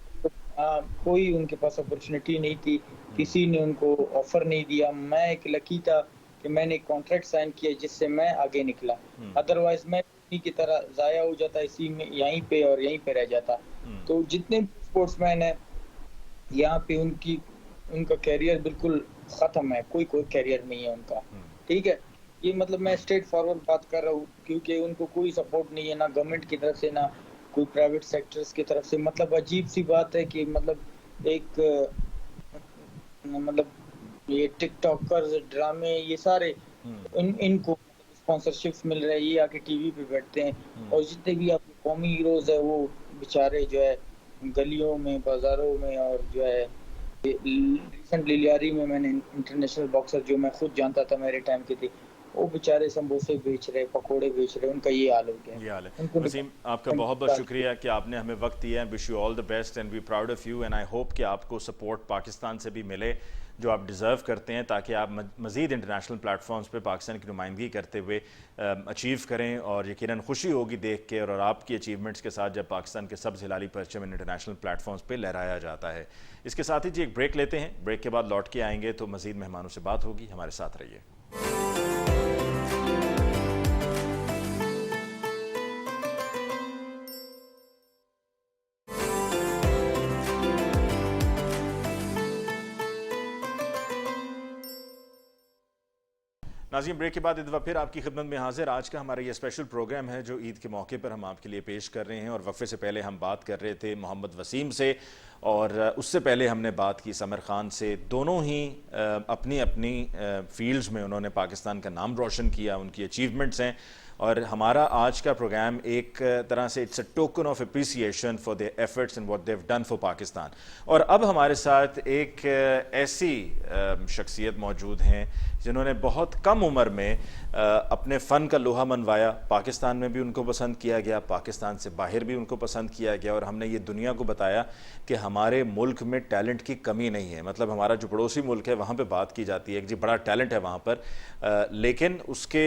कोई उनके पास अपॉर्चुनिटी नहीं थी, किसी ने उनको ऑफर नहीं दिया। मैं एक लकी था कि मैंने कॉन्ट्रैक्ट साइन किया जिससे मैं आगे निकला, अदरवाइज मैं इन्हीं की तरह जाया हो जाता इसी में, यहीं पे और यहीं पे रह जाता। तो जितने स्पोर्ट्समैन है यहाँ पे उनका कैरियर बिल्कुल खत्म है, कोई कैरियर नहीं है उनका, ठीक है। ये मतलब मैं स्ट्रेट फॉरवर्ड बात कर रहा हूँ, क्योंकि उनको कोई सपोर्ट नहीं है, ना गवर्नमेंट की तरफ से ना कोई प्राइवेट सेक्टर्स की तरफ से। मतलब अजीब सी बात है कि मतलब एक मतलब ये टिकटॉकर्स, ड्रामे, ये सारे इनको स्पॉन्सरशिप्स मिल रहे हैं, ये आके टीवी पे बैठते हैं, और जितने भी आप कौमी हीरोज है वो बेचारे जो है गलियों में, बाजारों में, और जो है रिसेंटली लियारी में मैंने इंटरनेशनल बॉक्सर जो मैं खुद जानता था मेरे टाइम के थे, वो बेचारे समोसे बेच रहे, पकोड़े बेच रहे, उनका ये हाल हो गया। ये हाल है। वसीम, आपका बहुत बहुत शुक्रिया कि आपने हमें वक्त दिया है। Wish you all the best and we proud of you, and I hope कि आपको सपोर्ट पाकिस्तान से भी मिले जो आप डिज़र्व करते हैं, ताकि आप मज़ीद इंटरनेशनल प्लेटफॉर्म्स पे पाकिस्तान की नुमाइंदगी करते हुए अचीव करें। और यकीनन खुशी होगी देख के, और आपकी अचीवमेंट्स के साथ जब पाकिस्तान के सब्ज़ हिलाली परचम इंटरनेशनल प्लेटफॉर्म्स पे लहराया जाता है। इसके साथ ही जी एक ब्रेक लेते हैं, ब्रेक के बाद लौट के आएंगे तो मज़ीद मेहमानों से बात होगी। हमारे साथ रहिए। नाज़रीन, ब्रेक के बाद एक दफ़ा फिर आपकी खिदमत में हाजिर। आज का हमारा ये स्पेशल प्रोग्राम है जो ईद के मौके पर हम आपके लिए पेश कर रहे हैं। और वक्फे से पहले हम बात कर रहे थे मोहम्मद वसीम से, और उससे पहले हमने बात की समर खान से। दोनों ही अपनी अपनी फील्ड्स में उन्होंने पाकिस्तान का नाम रोशन किया, उनकी अचीवमेंट्स हैं। और हमारा आज का प्रोग्राम एक तरह से it's a token of appreciation for their efforts and what they have done for Pakistan. और अब हमारे साथ एक ऐसी शख्सियत मौजूद हैं जिन्होंने बहुत कम उम्र में अपने फ़न का लोहा मनवाया। पाकिस्तान में भी उनको पसंद किया गया, पाकिस्तान से बाहर भी उनको पसंद किया गया, और हमने ये दुनिया को बताया कि हमारे मुल्क में टैलेंट की कमी नहीं है। मतलब हमारा जो पड़ोसी मुल्क है वहाँ पे बात की जाती है कि जी बड़ा टैलेंट है वहाँ पर, लेकिन उसके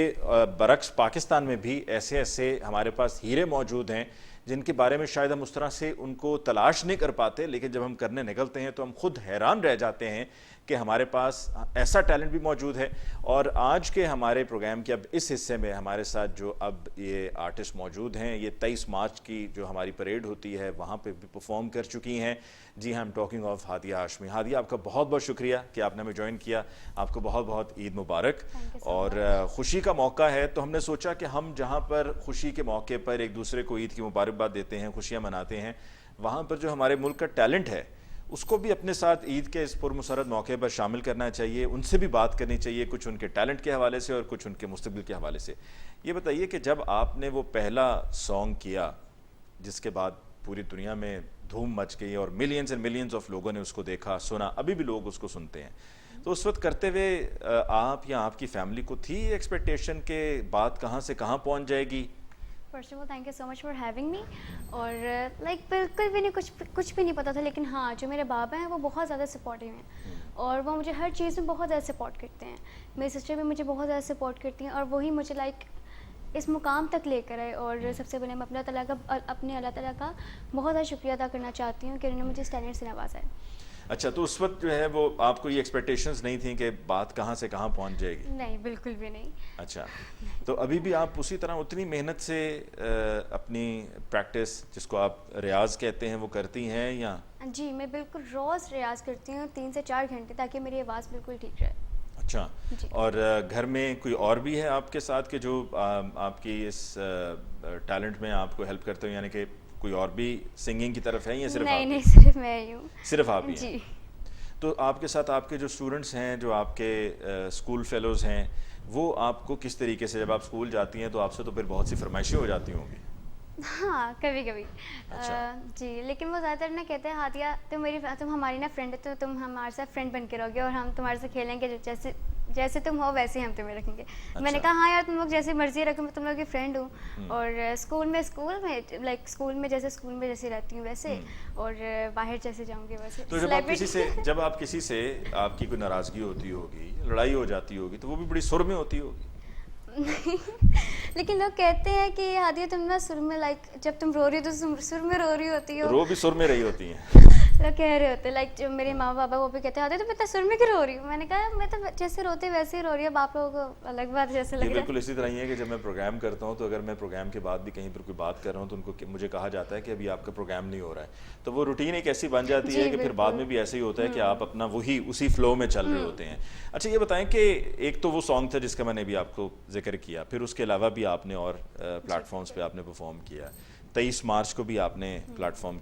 बरक्स पाकिस्तान में भी ऐसे ऐसे हमारे पास हीरे मौजूद हैं जिनके बारे में शायद हम उस तरह से उनको तलाश नहीं कर पाते, लेकिन जब हम करने निकलते हैं तो हम खुद हैरान रह जाते हैं कि हमारे पास ऐसा टैलेंट भी मौजूद है। और आज के हमारे प्रोग्राम के अब इस हिस्से में हमारे साथ जो अब ये आर्टिस्ट मौजूद हैं, ये 23 मार्च की जो हमारी परेड होती है वहाँ पे भी परफॉर्म कर चुकी हैं। जी हाँ, I am talking of Hadiya Hashmi. Hadiya, आपका बहुत बहुत शुक्रिया कि आपने हमें ज्वाइन किया। आपको बहुत बहुत ईद मुबारक। और खुशी का मौका है तो हमने सोचा कि हम जहाँ पर खुशी के मौके पर एक दूसरे को ईद की मुबारकबाद देते हैं, खुशियाँ मनाते हैं, वहाँ पर जो हमारे मुल्क का टैलेंट है उसको भी अपने साथ ईद के इस पुरमसरत मौके पर शामिल करना चाहिए। उनसे भी बात करनी चाहिए, कुछ उनके टैलेंट के हवाले से और कुछ उनके मुस्तकबिल के हवाले से। ये बताइए कि जब आपने वो पहला सॉन्ग किया जिसके बाद पूरी दुनिया में धूम मच गई और मिलियंस एंड मिलियंस ऑफ लोगों ने उसको देखा, सुना, अभी भी लोग उसको सुनते हैं, तो उस वक्त करते हुए आप या आपकी फैमिली को थी एक्सपेक्टेशन के बात कहाँ से कहाँ पहुँच जाएगी? First of all thank you so much for having me. और लाइक बिल्कुल भी नहीं, कुछ भी नहीं पता था, लेकिन हाँ जो मेरे बाबा हैं वो बहुत ज़्यादा सपोर्टिव हैं और वो मुझे हर चीज़ में बहुत ज़्यादा सपोर्ट करते हैं। मेरी सिस्टर भी मुझे बहुत ज़्यादा सपोर्ट करती हैं और वही मुझे लाइक इस मुकाम तक लेकर आए। और सबसे पहले मैं अपने अल्लाह ताला का बहुत ज़्यादा शुक्रिया अदा करना चाहती हूँ कि उन्होंने मुझे इस टैलेंट से नवाजा है। अच्छा, तो उस वक्त जो है वो आपको ये एक्सपेक्टेशंस नहीं थी कि बात कहाँ से कहाँ पहुँच जाएगी? नहीं, बिल्कुल भी नहीं। अच्छा, तो अभी भी आप उसी तरह उतनी मेहनत से अपनी प्रैक्टिस, जिसको आप रियाज कहते हैं, वो करती हैं या? जी, मैं बिल्कुल रोज़ रियाज करती हूँ 3 से 4 घंटे, ताकि मेरी आवाज़ बिल्कुल ठीक रहे। अच्छा, और घर में कोई और भी है आपके साथ कि जो आपकी इस टैलेंट में आपको हेल्प करते हो, यानी कि कोई और भी सिंगिंग की तरफ है या सिर्फ नहीं, आप? नहीं, सिर्फ मैं ही हूँ। सिर्फ आप ही जी। हैं? तो आपके साथ आपके जो स्टूडेंट्स हैं, जो आपके स्कूल फेलोज़ हैं, वो आपको किस तरीके से, जब आप स्कूल जाती हैं तो आपसे तो फिर बहुत सी फरमाइशें हो जाती होंगी? हाँ, कभी कभी। अच्छा। जी, लेकिन वो ज़्यादातर ना कहते हैं हादिया तुम हमारी ना फ्रेंड है, तो तुम हमारे साथ फ्रेंड बन के रहोगे और हम तुम्हारे साथ खेलेंगे, जैसे तुम हो वैसे ही हम तुम्हें रखेंगे। अच्छा। मैंने कहा हाँ यार, तुम लोग जैसे मर्जी रखो, मैं तुम लोग की फ्रेंड हूँ। और स्कूल में स्कूल में जैसे रहती हूँ वैसे, और बाहर जैसे जाऊँगी वैसे। तो जब आप किसी से आपकी कोई नाराज़गी होती होगी, लड़ाई हो जाती होगी, तो वो भी बड़ी सुर में होती होगी? लेकिन लोग कहते हैं कि हादिया तुम ना सुर में, लाइक जब तुम रो रही हो तो सुर में रो रही होती हो। रो भी सुर में रही होती हैं? लोग कह रहे होते, लाइक जो मेरे माँ बाबा वो भी कहते हैं तुम इतना सुर में क्यों रो रही हो। मैंने कहा मैं तो जैसे रोते वैसे ही रो रही हूँ, आप लोगों को अलग बात जैसे लग रहा है। बिल्कुल इसी तरह ही है कि जब मैं प्रोग्राम करता हूँ तो अगर मैं प्रोग्राम के बाद भी कहीं पर कोई बात कर रहा हूँ तो उनको मुझे कहा जाता है कि अभी आपका प्रोग्राम नहीं हो रहा है, तो वो रूटीन एक ऐसी बन जाती है कि फिर बाद में भी ऐसे ही होता है कि आप अपना उसी फ्लो में चल रहे होते हैं। अच्छा, ये बताएं कि एक तो वो सॉन्ग था जिसका मैंने अभी आपको जिक्र किया, फिर उसके अलावा भी आपने और प्लेटफॉर्म्स पे आपने परफॉर्म किया। 23 मार्च को भी आपने परफॉर्म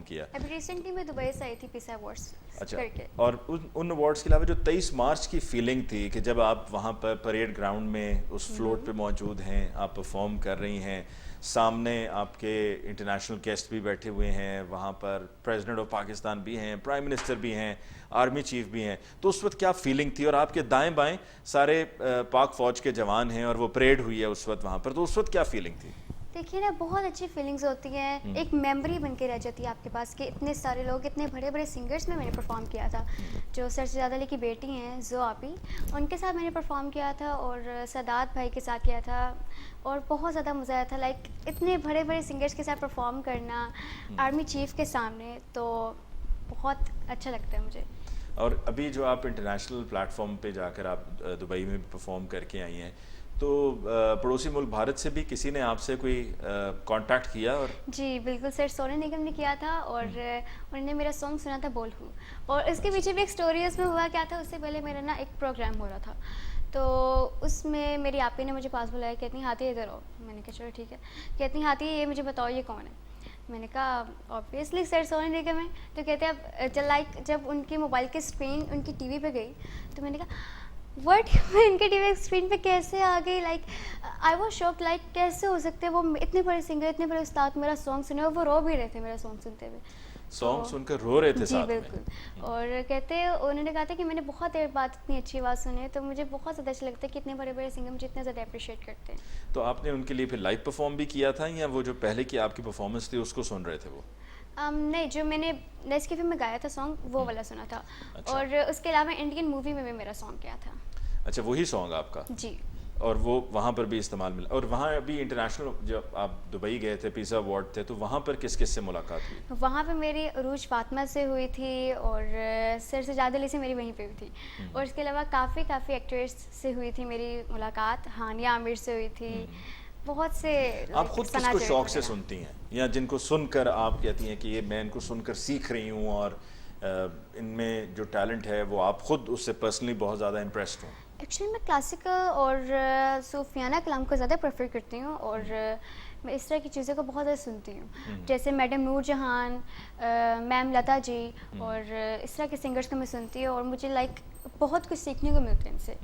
किया। अभी रिसेंटली मैं दुबई से आई थी पीसा अवार्ड्स अच्छा करके। और उन अवार्ड्स के अलावा जो 23 मार्च की फीलिंग थी कि जब आप वहाँ पर परेड ग्राउंड में उस फ्लोट पे मौजूद हैं, आप परफॉर्म कर रही हैं, सामने आपके इंटरनेशनल गेस्ट भी बैठे हुए हैं, वहाँ पर प्रेसिडेंट ऑफ पाकिस्तान भी हैं, प्राइम मिनिस्टर भी हैं, आर्मी चीफ भी हैं, तो उस वक्त क्या फीलिंग थी? और आपके दाएं बाएं सारे पाक फौज के जवान हैं और वो परेड हुई है उस वक्त वहाँ पर, तो उस वक्त क्या फीलिंग थी? देखिए ना, बहुत अच्छी फीलिंग्स होती हैं, एक मेमोरी बन के रह जाती है आपके पास कि इतने सारे लोग, इतने बड़े बड़े सिंगर्स में मैंने परफॉर्म किया था। जो सर सजाद अली की बेटी हैं जो आपी, उनके साथ मैंने परफॉर्म किया था और सदात भाई के साथ किया था और बहुत ज़्यादा मज़ा आया था। लाइक इतने बड़े बड़े सिंगर्स के साथ परफॉर्म करना आर्मी चीफ के सामने, तो बहुत अच्छा लगता है मुझे। और अभी जो आप इंटरनेशनल प्लेटफॉर्म पे जाकर आप दुबई में परफॉर्म करके आई हैं, तो पड़ोसी मुल्क भारत से भी किसी ने आपसे कोई कांटेक्ट किया? और जी बिल्कुल, सर सोनू निगम ने किया था और उन्होंने मेरा सॉन्ग सुना था बोल हूँ, और इसके पीछे भी एक स्टोरी उसमें हुआ क्या था। उससे पहले मेरा ना एक प्रोग्राम हो रहा था, तो उसमें मेरी आपी ने मुझे पास बुलाया, कहती हाथी इधर आओ। मैंने कहा चलो ठीक है। कहती हाथी ये मुझे बताओ ये कौन है। मैंने कहा ऑब्वियसली सर सोनी निगम है। तो कहते अब जब जब उनकी मोबाइल की स्क्रीन उनकी टीवी पे गई तो मैंने कहा व्हाट मैं इनके टीवी स्क्रीन पे कैसे आ गई। Like I was shocked, like कैसे हो सकते हैं वो इतने बड़े सिंगर, इतने बड़े उस्ताद मेरा सॉन्ग सुने और वो रो भी रहे थे मेरा सॉन्ग सुनते हुए। सॉन्ग सुनकर रो रहे थे जी साथ बिल्कुल। में। और कहते उन्होंने कहा था कि मैंने बहुत देर बाद इतनी अच्छी आवाज़ सुनी है, तो मुझे बहुत ज़्यादा अच्छा लगता है कि इतने बड़े बड़े सिंगर मुझे इतना ज़्यादा अप्रिशिएट करते हैं। तो आपने उनके लिए फिर लाइव परफॉर्म भी किया था या वो जो पहले की आपकी परफॉर्मेंस थी उसको सुन रहे थे वो? नहीं, जो मैंने नेस्कैफे में गाया था सॉन्ग वो वाला सुना था। अच्छा। और उसके अलावा इंडियन मूवी में भी मेरा सॉन्ग किया था। अच्छा, वही सॉन्ग आपका? जी। और वो वहाँ पर भी इस्तेमाल मिला। और वहाँ अभी इंटरनेशनल जब आप दुबई गए थे, पिज़्ज़ा अवार्ड थे, तो वहाँ पर किस किस से मुलाकात हुई? वहाँ पे मेरी अरूज फातिमा से हुई थी और सर सजाद अली से मेरी वहीं पे हुई थी। और इसके अलावा काफ़ी एक्ट्रेस से हुई थी मेरी मुलाकात। हानिया आमिर से हुई थी, बहुत से। आप खुद किसको शौक से सुनती हैं या जिनको सुनकर आप कहती हैं कि ये मैं इनको सुनकर सीख रही हूँ और इनमें जो टैलेंट है वो आप खुद उससे पर्सनली बहुत ज़्यादा इम्प्रेस्ड हूँ? एक्चुअली मैं क्लासिकल और सूफियाना कलाम को ज़्यादा प्रेफर करती हूँ और मैं इस तरह की चीज़ों को बहुत ज़्यादा सुनती हूँ। जैसे मैडम नूरजहान, मैम लता जी और इस तरह के सिंगर्स को मैं सुनती हूँ और मुझे लाइक बहुत कुछ सीखने को मिलता है इनसे।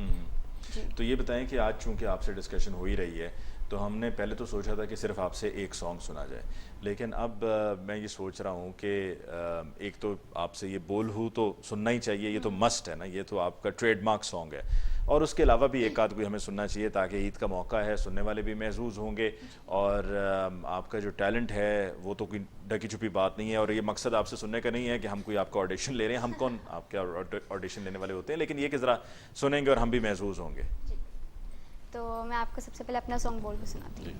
जी। तो ये बताएं कि आज चूंकि आपसे डिस्कशन हो ही रही है तो हमने पहले तो सोचा था कि सिर्फ आपसे एक सॉन्ग सुना जाए, लेकिन अब मैं ये सोच रहा हूँ कि एक तो आपसे ये बोल हूँ तो सुनना ही चाहिए, ये तो मस्ट है ना, ये तो आपका ट्रेडमार्क सॉन्ग है। और उसके अलावा भी एक आध कोई हमें सुनना चाहिए ताकि ईद का मौका है, सुनने वाले भी महसूस होंगे और आपका जो टैलेंट है वो तो कोई ढकी छुपी बात नहीं है। और ये मकसद आपसे सुनने का नहीं है कि हम कोई आपका ऑडिशन ले रहे हैं, हम कौन आपके ऑडिशन लेने वाले होते हैं, लेकिन ये कि ज़रा सुनेंगे और हम भी महसूस होंगे। तो मैं आपको सबसे पहले अपना सॉन्ग बोल के सुनाती हूँ।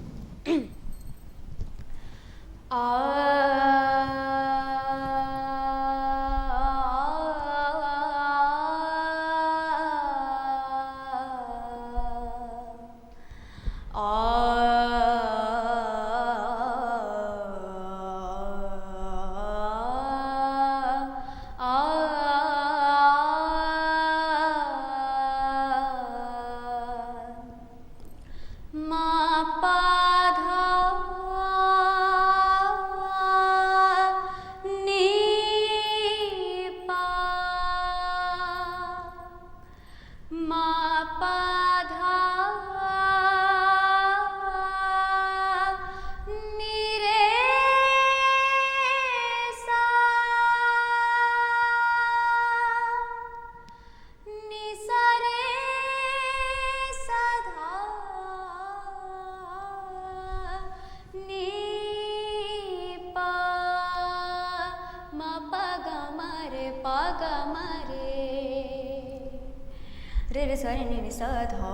रे सा रे नि सा धा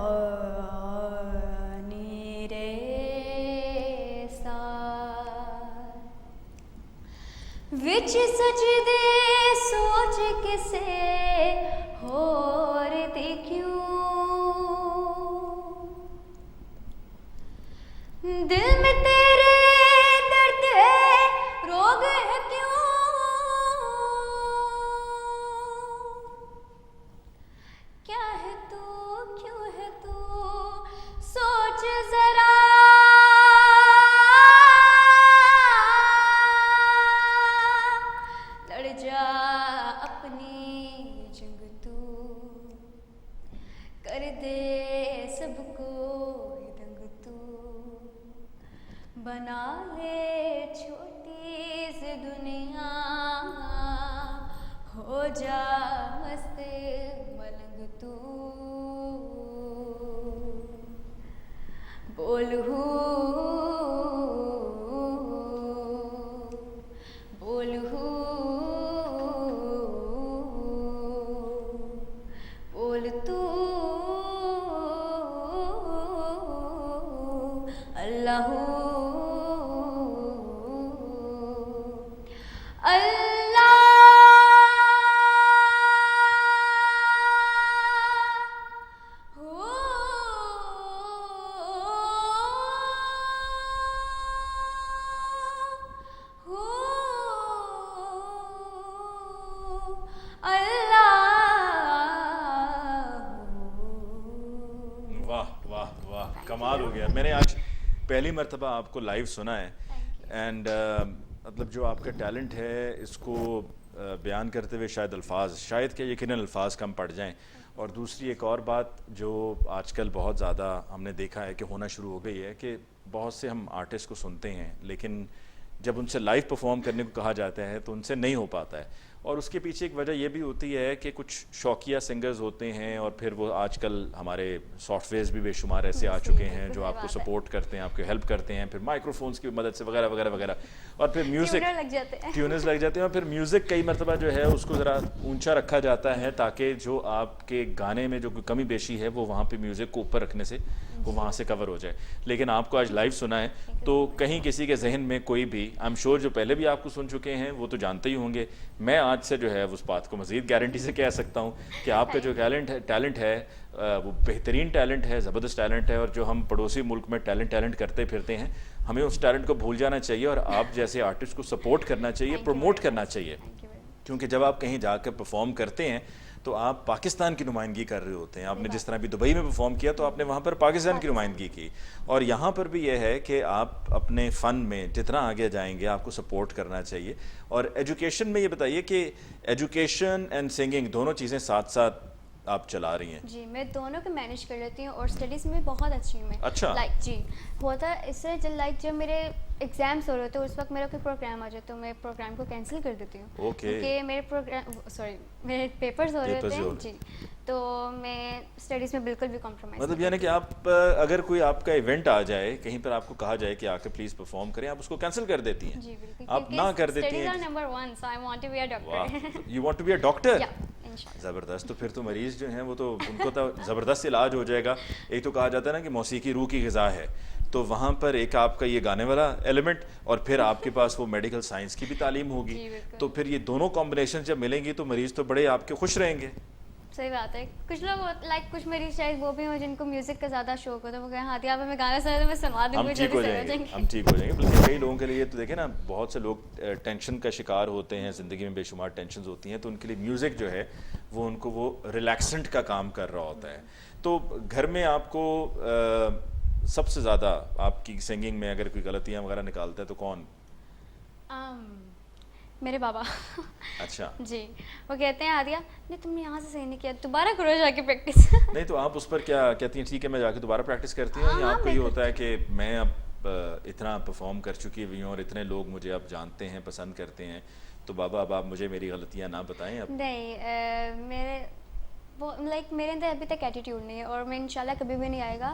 नि रे सा विच सजदे सोच किसे होर दी क्यों दिल में तेरे दर्द है रोग है क्यों क्या है तू क्यों है तू सोच जरा लड़ जा अपनी जंग तू कर दे सबको दंग तू बना ले छोटी सी दुनिया हो जा मस्त मलंग तू बोल बोल तू अल्लाह मैंने आज पहली मर्तबा आपको लाइव सुना है एंड मतलब जो आपका टैलेंट है इसको बयान करते हुए शायद के यकीनन अल्फाज कम पड़ जाएं। और दूसरी एक और बात जो आजकल बहुत ज़्यादा हमने देखा है कि होना शुरू हो गई है कि बहुत से हम आर्टिस्ट को सुनते हैं लेकिन जब उनसे लाइव परफॉर्म करने को कहा जाता है तो उनसे नहीं हो पाता है। और उसके पीछे एक वजह यह भी होती है कि कुछ शौकिया सिंगर्स होते हैं और फिर वो आजकल हमारे सॉफ्टवेयर्स भी बेशुमार ऐसे आ चुके हैं जो आपको सपोर्ट करते हैं, आपको हेल्प करते हैं, फिर माइक्रोफोन्स की मदद से वगैरह वगैरह वगैरह, और फिर म्यूज़िक ट्यूनर्स लग जाते हैं और फिर म्यूज़िक कई मरतबा जो है उसको ज़रा ऊंचा रखा जाता है ताकि जो आपके गाने में जो कोई कमी बेशी है वो वहाँ पर म्यूज़िक को ऊपर रखने से वो वहाँ से कवर हो जाए। लेकिन आपको आज लाइव सुना है तो कहीं किसी के जहन में कोई भी, आई एम श्योर जो पहले भी आपको सुन चुके हैं वो तो जानते ही होंगे, मैं आज से जो है उस बात को मज़ीद गारंटी से कह सकता हूँ कि आपका जो टैलेंट है वो बेहतरीन टैलेंट है, ज़बरदस्त टैलेंट है। और जो हम पड़ोसी मुल्क में टैलेंट करते फिरते हैं, हमें उस टैलेंट को भूल जाना चाहिए और आप जैसे आर्टिस्ट को सपोर्ट करना चाहिए, प्रमोट करना चाहिए। क्योंकि जब आप कहीं जाकर परफॉर्म करते हैं तो आप पाकिस्तान की नुमाइंदगी कर रहे होते हैं। आपने जिस तरह भी दुबई में परफॉर्म किया तो आपने वहाँ पर पाकिस्तान की नुमाइंदगी की। और यहाँ पर भी यह है कि आप अपने फ़न में जितना आगे जाएंगे आपको सपोर्ट करना चाहिए। और एजुकेशन में ये बताइए कि एजुकेशन एंड सिंगिंग दोनों चीज़ें साथ साथ आप चला रही हैं? जी, मैं दोनों को मैनेज कर लेती हूँ और स्टडीज़ में बहुत अच्छी हूँ मैं। अच्छा। जी होता है इससे जब मेरे एग्जाम्स हो रहे थे उस वक्त मेरा कोई प्रोग्राम आ जाए तो मैं प्रोग्राम को कैंसिल कर देती हूँ। क्योंकि मेरे पेपर्स हो रहे थे जी, तो मैं स्टडीज़ में बिल्कुल भी कॉम्प्रोमाइज़ मतलब यानी कि आप अगर कोई आपका इवेंट आ जाए कहीं पर आपको कहा जाए कि आके प्लीज़ परफॉर्म करें, आप उसको कैंसिल कर देती हैं? जी बिल्कुल, आप ना कर देती हैं। Number 1 so I want to be a doctor. You want to be a doctor? ज़बरदस्त। तो फिर तो मरीज़ जो हैं वो तो उनको तो ज़बरदस्त इलाज हो जाएगा। एक तो कहा जाता है ना कि मौसीकी रूह की ग़िज़ा है, तो वहाँ पर एक आपका ये गाने वाला एलिमेंट और फिर आपके पास वो मेडिकल साइंस की भी तालीम होगी, तो फिर ये दोनों कॉम्बिनेशन जब मिलेंगी तो मरीज़ तो बड़े आपके खुश रहेंगे। सही बात है। कुछ लोग कुछ मेरी शायद वो भी हो जिनको म्यूजिक का ज़्यादा शौक होता है, वो कहें हाँ आप हमें गाना सुना तो मैं सुना दूँगी, हम ठीक हो जाएंगे। बल्कि कई लोगों के लिए तो देखें ना, बहुत से लोग टेंशन का शिकार होते हैं, ज़िंदगी में बेशुमार टेंशन होती हैं, तो उनके लिए म्यूज़िक जो है वो उनको वो रिलैक्सेंट का काम कर रहा होता है। तो घर में आपको सबसे ज़्यादा आपकी सिंगिंग में अगर कोई गलतियाँ वगैरह निकालता है तो कौन? मेरे बाबा। अच्छा जी, वो कहते हैं आदिया नहीं तुमने यहाँ से सही नहीं किया, दोबारा करो जाके प्रैक्टिस। नहीं तो आप उस पर क्या कहती हैं, ठीक है मैं जाके दोबारा प्रैक्टिस करती हूँ, या आपको ये होता है कि मैं अब इतना परफॉर्म कर चुकी हुई हूँ और इतने लोग मुझे अब जानते हैं, पसंद करते हैं, तो बाबा अब आप मुझे मेरी गलतियाँ ना बताएं अब? नहीं, मेरे अंदर अभी तक एटीट्यूड नहीं है और मैं इंशाल्लाह कभी भी नहीं आएगा।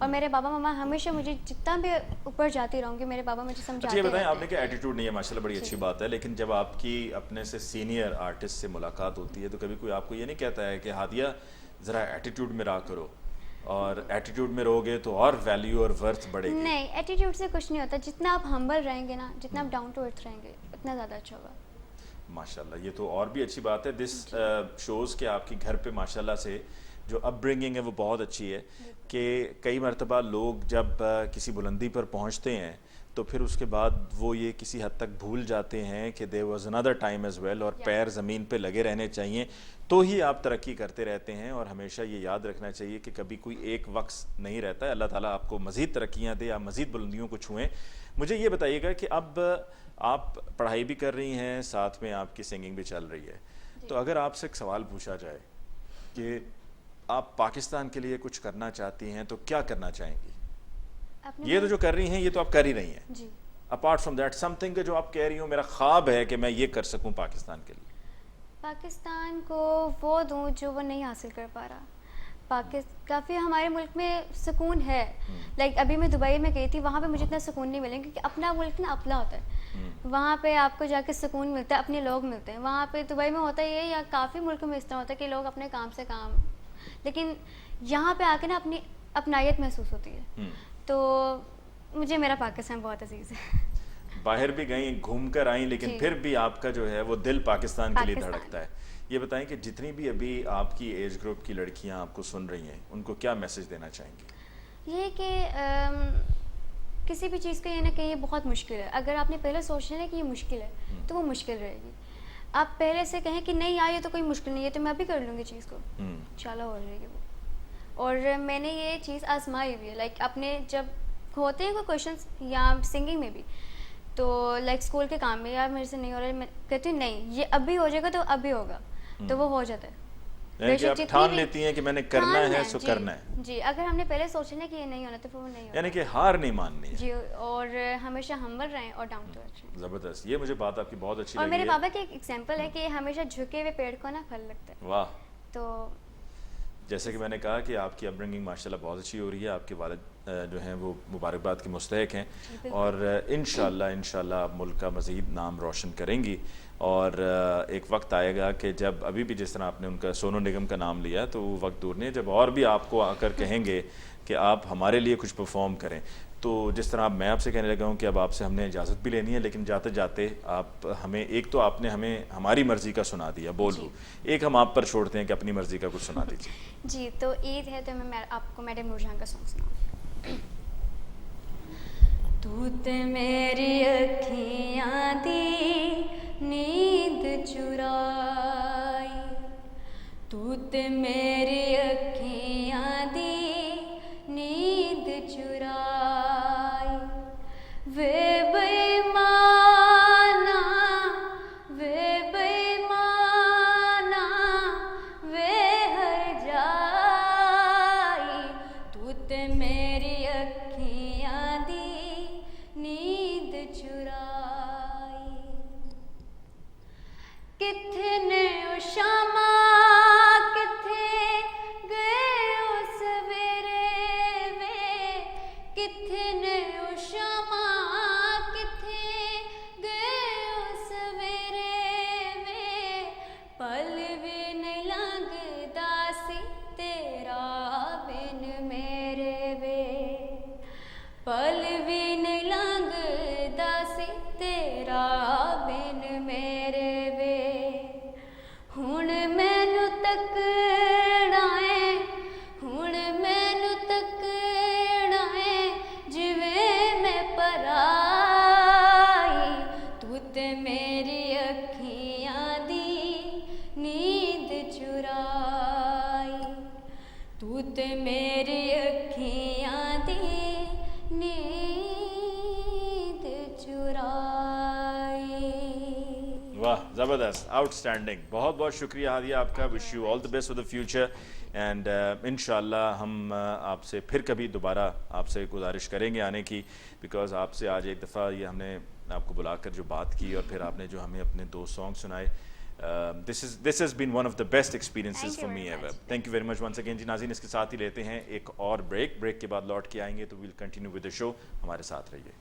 और मेरे बाबा मामा हमेशा मुझे जितना भी ऊपर जाती रहूँगी, मेरे बाबा मुझे समझाते हैं। ये बताएं आपने क्या एटीट्यूड नहीं है, माशाल्लाह बड़ी अच्छी बात है, लेकिन जब आपकी अपने से सीनियर आर्टिस्ट से मुलाकात होती है तो कभी कोई आपको ये नहीं कहता है कि हादिया ज़रा एटीट्यूड में रहा करो, और एटीट्यूड में रहोगे तो और वैल्यू और वर्थ बढ़ेगी? नहीं, एटीट्यूड से कुछ नहीं होता, जितना आप हम्बल रहेंगे ना, जितना आप डाउन टू अर्थ रहेंगे उतना ज़्यादा अच्छा होगा। माशाल्लाह, ये तो और भी अच्छी बात है। दिस शोज़ के आपकी घर पे माशाल्लाह से जो अपब्रिंगिंग है वो बहुत अच्छी है कि कई मरतबा लोग जब किसी बुलंदी पर पहुंचते हैं तो फिर उसके बाद वो ये किसी हद तक भूल जाते हैं कि there was another time as well, और पैर ज़मीन पे लगे रहने चाहिए तो ही आप तरक्की करते रहते हैं। और हमेशा ये याद रखना चाहिए कि कभी कोई एक वक्त नहीं रहता है। अल्लाह ताला आपको मज़ीद तरक्कियाँ दे, आप मज़ीद बुलंदियों को छुएँ। मुझे ये बताइएगा कि अब आप पढ़ाई भी कर रही हैं, साथ में आपकी सिंगिंग भी चल रही है, तो अगर आपसे एक सवाल पूछा जाए कि आप पाकिस्तान के लिए कुछ करना चाहती हैं तो क्या करना चाहेंगी? ये तो जो कर रही हैं ये तो आप कर ही रही हैं, अपार्ट फ्रॉम दैट समथिंग जो आप कह रही हो मेरा ख्वाब है कि मैं ये कर सकूं पाकिस्तान के लिए। पाकिस्तान को वो दूं जो वो नहीं हासिल कर पा रहा। काफ़ी हमारे मुल्क में सुकून है, अभी मैं दुबई में गई थी, वहाँ पे मुझे इतना सुकून नहीं मिलेगा क्योंकि अपना मुल्क ना अपना होता है, वहाँ पे आपको जाके सुकून मिलता है, अपने लोग मिलते हैं। वहाँ पे दुबई में होता है ये, या काफ़ी मुल्कों में इस तरह होता है कि लोग अपने काम से काम, लेकिन यहाँ पे आके ना अपनी अपनायत महसूस होती है। तो मुझे मेरा पाकिस्तान बहुत अजीज़ है। बाहर भी गई, घूम कर आई, लेकिन फिर भी आपका जो है वो दिल पाकिस्तान के लिए धड़कता है। ये बताएं कि जितनी भी अभी आपकी एज ग्रुप की लड़कियां आपको सुन रही हैं उनको क्या मैसेज देना चाहेंगी? ये कि किसी भी चीज़ का ये ना कि ये बहुत मुश्किल है। अगर आपने पहले सोच लिया कि ये मुश्किल है तो वो मुश्किल रहेगी। आप पहले से कहें कि नहीं यार ये तो कोई मुश्किल नहीं है, तो मैं अभी कर लूँगी चीज़ को, इंशाल्लाह हो जाएगी वो। और मैंने ये चीज़ आजमाई हुई है, अपने जब होते हैं कोई क्वेश्चंस या सिंगिंग में भी, तो लाइक स्कूल के काम में यार मेरे से नहीं हो रहा है, मैं कहती हूँ नहीं ये अभी हो जाएगा तो अभी होगा, तो वो हो जाता है। यानी कि आप जितनी ठान भी- लेती हैं कि मैंने करना ठान है सो जी, करना है, जी, अगर हमने पहले सोचा ना कि ये नहीं होना तो फिर वो नहीं होना यानी कि हार नहीं माननी है। जी। और हमेशा हम्बल रहें और डाउन टू अर्थ रहें। जबरदस्त, ये मुझे बात आपकी बहुत अच्छी और लगी मेरे है। बाबा के एक एग्जांपल है कि हमेशा झुके हुए पेड़ को ना फल लगता है, वाह, तो जैसे कि मैंने कहा कि आपकी अपब्रिंगिंग माशाल्लाह बहुत अच्छी हो रही है, आपके वालिद जो हैं वो मुबारकबाद के मुस्तहिक हैं, बिल्कुल। और इंशाल्लाह आप मुल्क का मज़ीद नाम रोशन करेंगी। और एक वक्त आएगा कि जब अभी भी जिस तरह आपने उनका सोनू निगम का नाम लिया, तो वो वक्त दूर नहीं है जब और भी आपको आकर कहेंगे कि आप हमारे लिए कुछ परफॉर्म करें। तो जिस तरह मैं आपसे कहने लगा हूँ कि अब आपसे हमने इजाज़त भी लेनी है, लेकिन जाते जाते आप हमें, एक तो आपने हमें हमारी मर्ज़ी का सुना दिया बोलू, एक हम आप पर छोड़ते हैं कि अपनी मर्ज़ी का कुछ सुना दीजिए। जी, तो ईद है तो मैं आपको मैडम नूरजहां का सॉन्ग सुनाऊंगी। तू ते मेरी अखियां दी नींद चुराई, तू ते मेरी अखियां दी नींद चुराई, वे बेईमाना, वे बेईमाना, वे हर जाई, तू ते मेरी अखियां दी नींद चुराई। किथे ने ओ शामा, किथे गए ओ सवेरे वे, किथे ने ओ शामा, किथे गए ओ सवेरे वे, पल भी नहीं लगदा सी तेरा बिन मेरे वे, पल भी नहीं लगदा सी तेरा बिन मेरे वे, हुण मैनू तकना है, हुण मैनू तकना है, जिवें मैं पराई, तू ते मेरी अखियां दी नींद चुराई, तू ते मेरी अखियां दी नींद चुराई। वाह, ज़बरदस्त, आउटस्टैंडिंग, बहुत बहुत शुक्रिया हादिया आपका। Wish you all the best for the future, and इंशाल्लाह हम आपसे फिर कभी दोबारा आपसे गुजारिश करेंगे आने की, बिकॉज आपसे आज एक दफ़ा ये हमने आपको बुलाकर जो बात की और फिर आपने जो हमें अपने 2 सॉन्ग सुनाए, this has been one of the best experiences Thank you for me very ever. much. Thank you very much once again जी। नाज़रीन, इसके साथ ही लेते हैं एक और ब्रेक के बाद लौट के आएंगे, तो we'll continue with the show, हमारे साथ रहिए।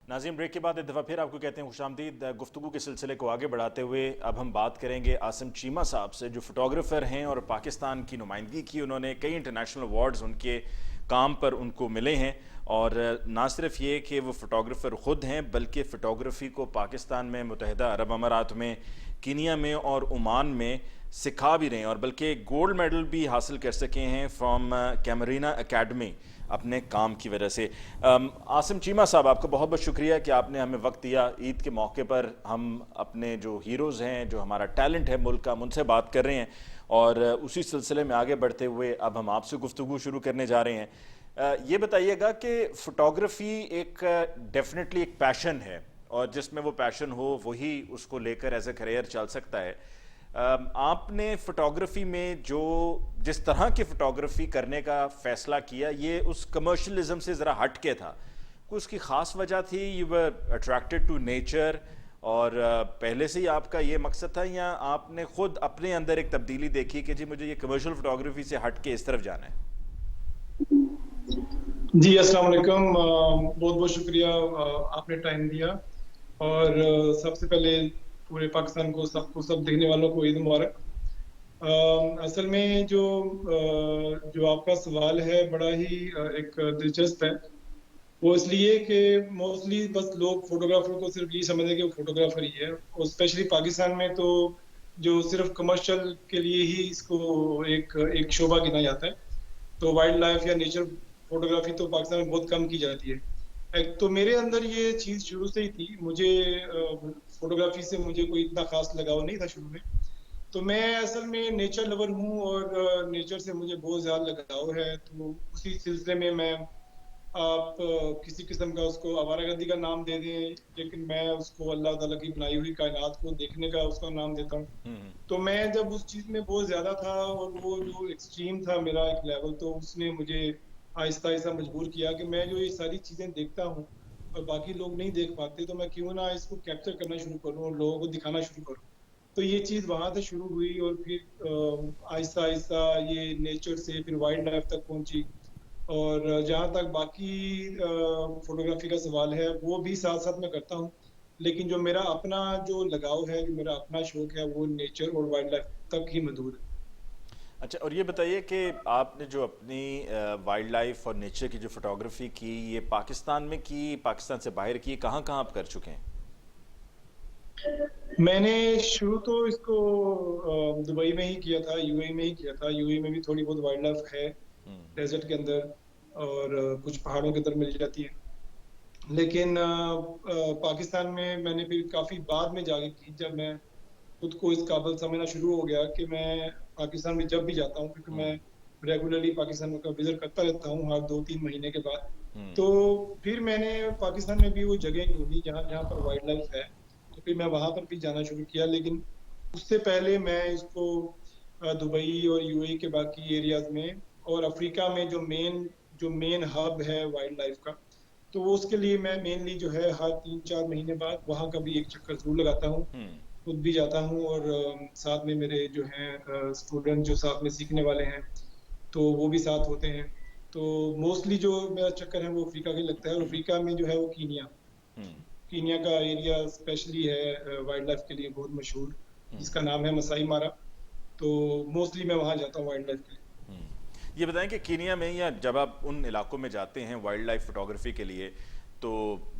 नाज़रीन, ब्रेक के बाद एक दफ़ा फिर आपको कहते हैं खुशामदीद। गुफ्तगू के सिलसिले को आगे बढ़ाते हुए अब हम बात करेंगे आसिम चीमा साहब से, जो फ़ोटोग्राफ़र हैं और पाकिस्तान की नुमाइंदगी की। उन्होंने कई इंटरनेशनल अवार्ड्स उनके काम पर उनको मिले हैं, और ना सिर्फ ये कि वो फ़ोटोग्राफ़र ख़ुद हैं, बल्कि फ़ोटोग्राफ़ी को पाकिस्तान में, मुत्तहिदा अरब अमारात में, कीनिया में और ओमान में सिखा भी रहे हैं, और बल्कि गोल्ड मेडल भी हासिल कर सके हैं फ्रॉम कैमरीना एकेडमी अपने काम की वजह से। आसिम चीमा साहब, आपका बहुत बहुत शुक्रिया कि आपने हमें वक्त दिया। ईद के मौके पर हम अपने जो हीरोज़ हैं, जो हमारा टैलेंट है मुल्क का, उनसे बात कर रहे हैं, और उसी सिलसिले में आगे बढ़ते हुए अब हम आपसे गुफ्तगू शुरू करने जा रहे हैं। ये बताइएगा कि फ़ोटोग्राफ़ी एक डेफिनेटली एक पैशन है, और जिसमें वो पैशन हो वही उसको लेकर एज ए करियर चल सकता है। आपने फ़ोटोग्राफ़ी में जो जिस तरह की फ़ोटोग्राफ़ी करने का फ़ैसला किया, ये उस कमर्शलिज़म से ज़रा हट के था, कोई उसकी ख़ास वजह थी? You were attracted to nature, और पहले से ही आपका ये मकसद था, या आपने ख़ुद अपने अंदर एक तब्दीली देखी कि जी मुझे ये कमर्शियल फ़ोटोग्राफ़ी से हट के इस तरफ जाना है? जी, अस्सलाम वालेकुम। बहुत बहुत शुक्रिया, आपने टाइम दिया, और सबसे पहले पूरे पाकिस्तान को, सबको, सब देखने वालों को ईद मुबारक। असल में जो आपका सवाल है बड़ा ही एक दिलचस्प है। वो इसलिए कि मोस्टली बस लोग फोटोग्राफर को सिर्फ यही समझते हैं कि वो फोटोग्राफर ही है, और स्पेशली पाकिस्तान में तो जो सिर्फ कमर्शियल के लिए ही इसको एक शोबा गिना जाता है। तो वाइल्ड लाइफ या नेचर फोटोग्राफी तो पाकिस्तान में बहुत कम की जाती है। एक तो मेरे अंदर ये चीज़ शुरू से ही थी। मुझे फोटोग्राफी से मुझे कोई इतना खास लगाव नहीं था शुरू में। तो मैं असल में नेचर लवर हूँ और नेचर से मुझे बहुत ज़्यादा लगाव है। तो उसी सिलसिले में मैं आप किसी किस्म का उसको आवारागर्दी का नाम दे दें, लेकिन मैं उसको अल्लाह ताला की बनाई हुई कायनात को देखने का उसका नाम देता हूँ। तो मैं जब उस चीज़ में बहुत ज़्यादा था और वो जो एक्सट्रीम था मेरा एक लेवल, तो उसने मुझे आहिस्ता आहिस्ता मजबूर किया कि मैं जो ये सारी चीज़ें देखता हूँ और बाकी लोग नहीं देख पाते, तो मैं क्यों ना इसको कैप्चर करना शुरू करूँ और लोगों को दिखाना शुरू करूँ। तो ये चीज़ वहाँ से शुरू हुई और फिर आहिस्ता आहिस्ता ये नेचर से फिर वाइल्ड लाइफ तक पहुँची। और जहाँ तक बाकी फोटोग्राफी का सवाल है, वो भी साथ साथ मैं करता हूँ, लेकिन जो मेरा अपना जो लगाव है, जो मेरा अपना शौक है, वो नेचर और वाइल्ड लाइफ तक ही महदूद है। अच्छा, और ये बताइए कि आपने जो अपनी वाइल्ड लाइफ और नेचर की जो फोटोग्राफी की, ये पाकिस्तान में की, पाकिस्तान से बाहर की, कहाँ कहाँ आप कर चुके हैं? मैंने शुरू तो इसको दुबई में ही किया था, यूएई में ही किया था। यूएई में भी थोड़ी बहुत वाइल्ड लाइफ है डेजर्ट के अंदर और कुछ पहाड़ों के अंदर मिल जाती है। लेकिन पाकिस्तान में मैंने फिर काफ़ी बाद में जाके की, जब मैं खुद को इस काबिल समझना शुरू हो गया कि मैं पाकिस्तान में जब भी जाता हूँ, क्योंकि मैं रेगुलरली पाकिस्तान का विजिट करता रहता हूँ हर 2-3 महीने के बाद। तो फिर मैंने पाकिस्तान में भी वो जगह ढूंढी जहाँ जहाँ पर वाइल्ड लाइफ है, तो फिर मैं वहाँ पर भी जाना शुरू किया। लेकिन उससे पहले मैं इसको दुबई और यूएई के बाकी एरियाज में और अफ्रीका में जो मेन हब है वाइल्ड लाइफ का, तो वो उसके लिए मैं मेनली जो है हर 3-4 महीने बाद वहाँ का भी एक चक्कर जरूर लगाता हूँ। खुद भी जाता हूँ और साथ में मेरे जो हैं स्टूडेंट जो साथ में सीखने वाले हैं, तो वो भी साथ होते हैं। तो मोस्टली जो मेरा चक्कर है वो अफ्रीका का ही लगता है। और अफ्रीका में जो है वो कीनिया का एरिया स्पेशली है वाइल्ड लाइफ के लिए बहुत मशहूर, जिसका नाम है मसाई मारा। तो मोस्टली मैं वहाँ जाता हूँ वाइल्ड लाइफ के लिए। ये बताएं कि कीनिया में या जब आप उन इलाकों में जाते हैं वाइल्ड लाइफ फोटोग्राफी के लिए, तो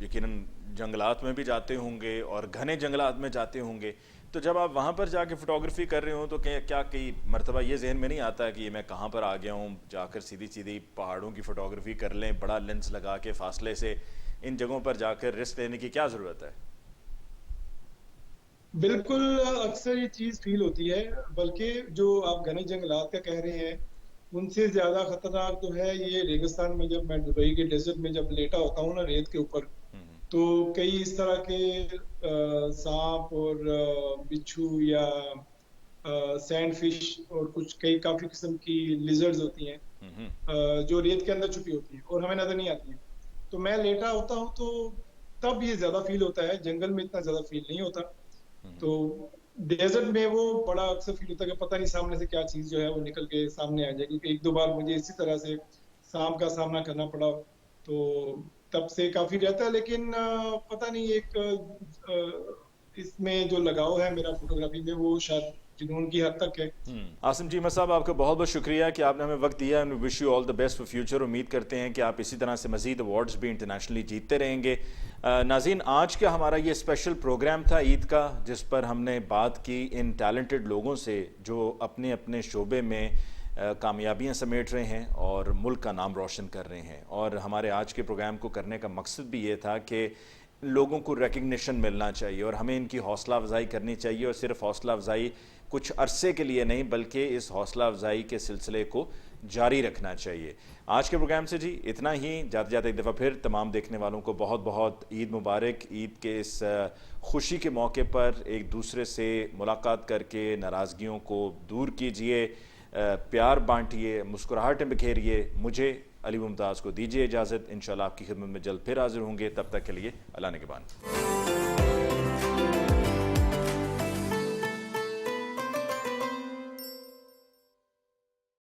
यकीनन जंगलात में भी जाते होंगे और घने जंगलात में जाते होंगे, तो जब आप वहाँ पर जाके फोटोग्राफी कर रहे हो तो क्या कई मरतबा ये जहन में नहीं आता है कि ये मैं कहाँ पर आ गया हूँ, जाकर सीधी सीधी पहाड़ों की फोटोग्राफी कर लें, बड़ा लेंस लगा के फासले से इन जगहों पर जाकर रिस्क लेने की क्या ज़रूरत है? बिल्कुल, अक्सर ये चीज़ फील होती है। बल्कि जो आप घने जंगलात का कह रहे हैं, उनसे ज़्यादा खतरनाक तो है ये रेगिस्तान में। जब मैं दुबई के डेजर्ट में जब लेटा होता हूँ ना रेत के ऊपर, तो कई इस तरह के सांप और बिच्छू या सैंड फिश और कुछ कई काफ़ी किस्म की लिजर्ड्स होती हैं जो रेत के अंदर छुपी होती हैं और हमें नज़र नहीं आती हैं। तो मैं लेटा होता हूँ तो तब ये ज़्यादा फील होता है, जंगल में इतना ज़्यादा फील नहीं होता। तो डेजर्ट में वो बड़ा अक्सर फील होता है कि पता नहीं सामने से क्या चीज़ जो है वो निकल के सामने आ जाए। क्योंकि 1-2 बार मुझे इसी तरह से सांप का सामना करना पड़ा, तो तब से काफ़ी रहता है। लेकिन पता नहीं इसमें जो लगाव है मेरा फोटोग्राफी में, वो शायद जुनून की हद तक है। आसिम चीमा साहब, आपका बहुत बहुत शुक्रिया कि आपने हमें वक्त दिया। And wish you all the best for future. उम्मीद करते हैं कि आप इसी तरह से मजीद अवार्ड्स भी इंटरनेशनली जीतते रहेंगे। नाज़रीन, आज का हमारा ये स्पेशल प्रोग्राम था ईद का, जिस पर हमने बात की इन टैलेंटेड लोगों से जो अपने अपने शोबे में कामयाबियां समेट रहे हैं और मुल्क का नाम रोशन कर रहे हैं। और हमारे आज के प्रोग्राम को करने का मकसद भी ये था कि लोगों को रिकग्निशन मिलना चाहिए और हमें इनकी हौसला अफजाई करनी चाहिए। और सिर्फ हौसला अफजाई कुछ अरसे के लिए नहीं, बल्कि इस हौसला अफजाई के सिलसिले को जारी रखना चाहिए। आज के प्रोग्राम से जी इतना ही। जाते जाते एक दफ़ा फिर तमाम देखने वालों को बहुत बहुत ईद मुबारक। ईद के इस खुशी के मौके पर एक दूसरे से मुलाकात करके नाराज़गियों को दूर कीजिए, प्यार बांटिए, मुस्कुराहटें बिखेरिए। मुझे अली मुमताज़ को दीजिए इजाज़त। इंशाल्लाह आपकी खिदमत में जल्द फिर हाजिर होंगे। तब तक के लिए अल्लाह निगहबान।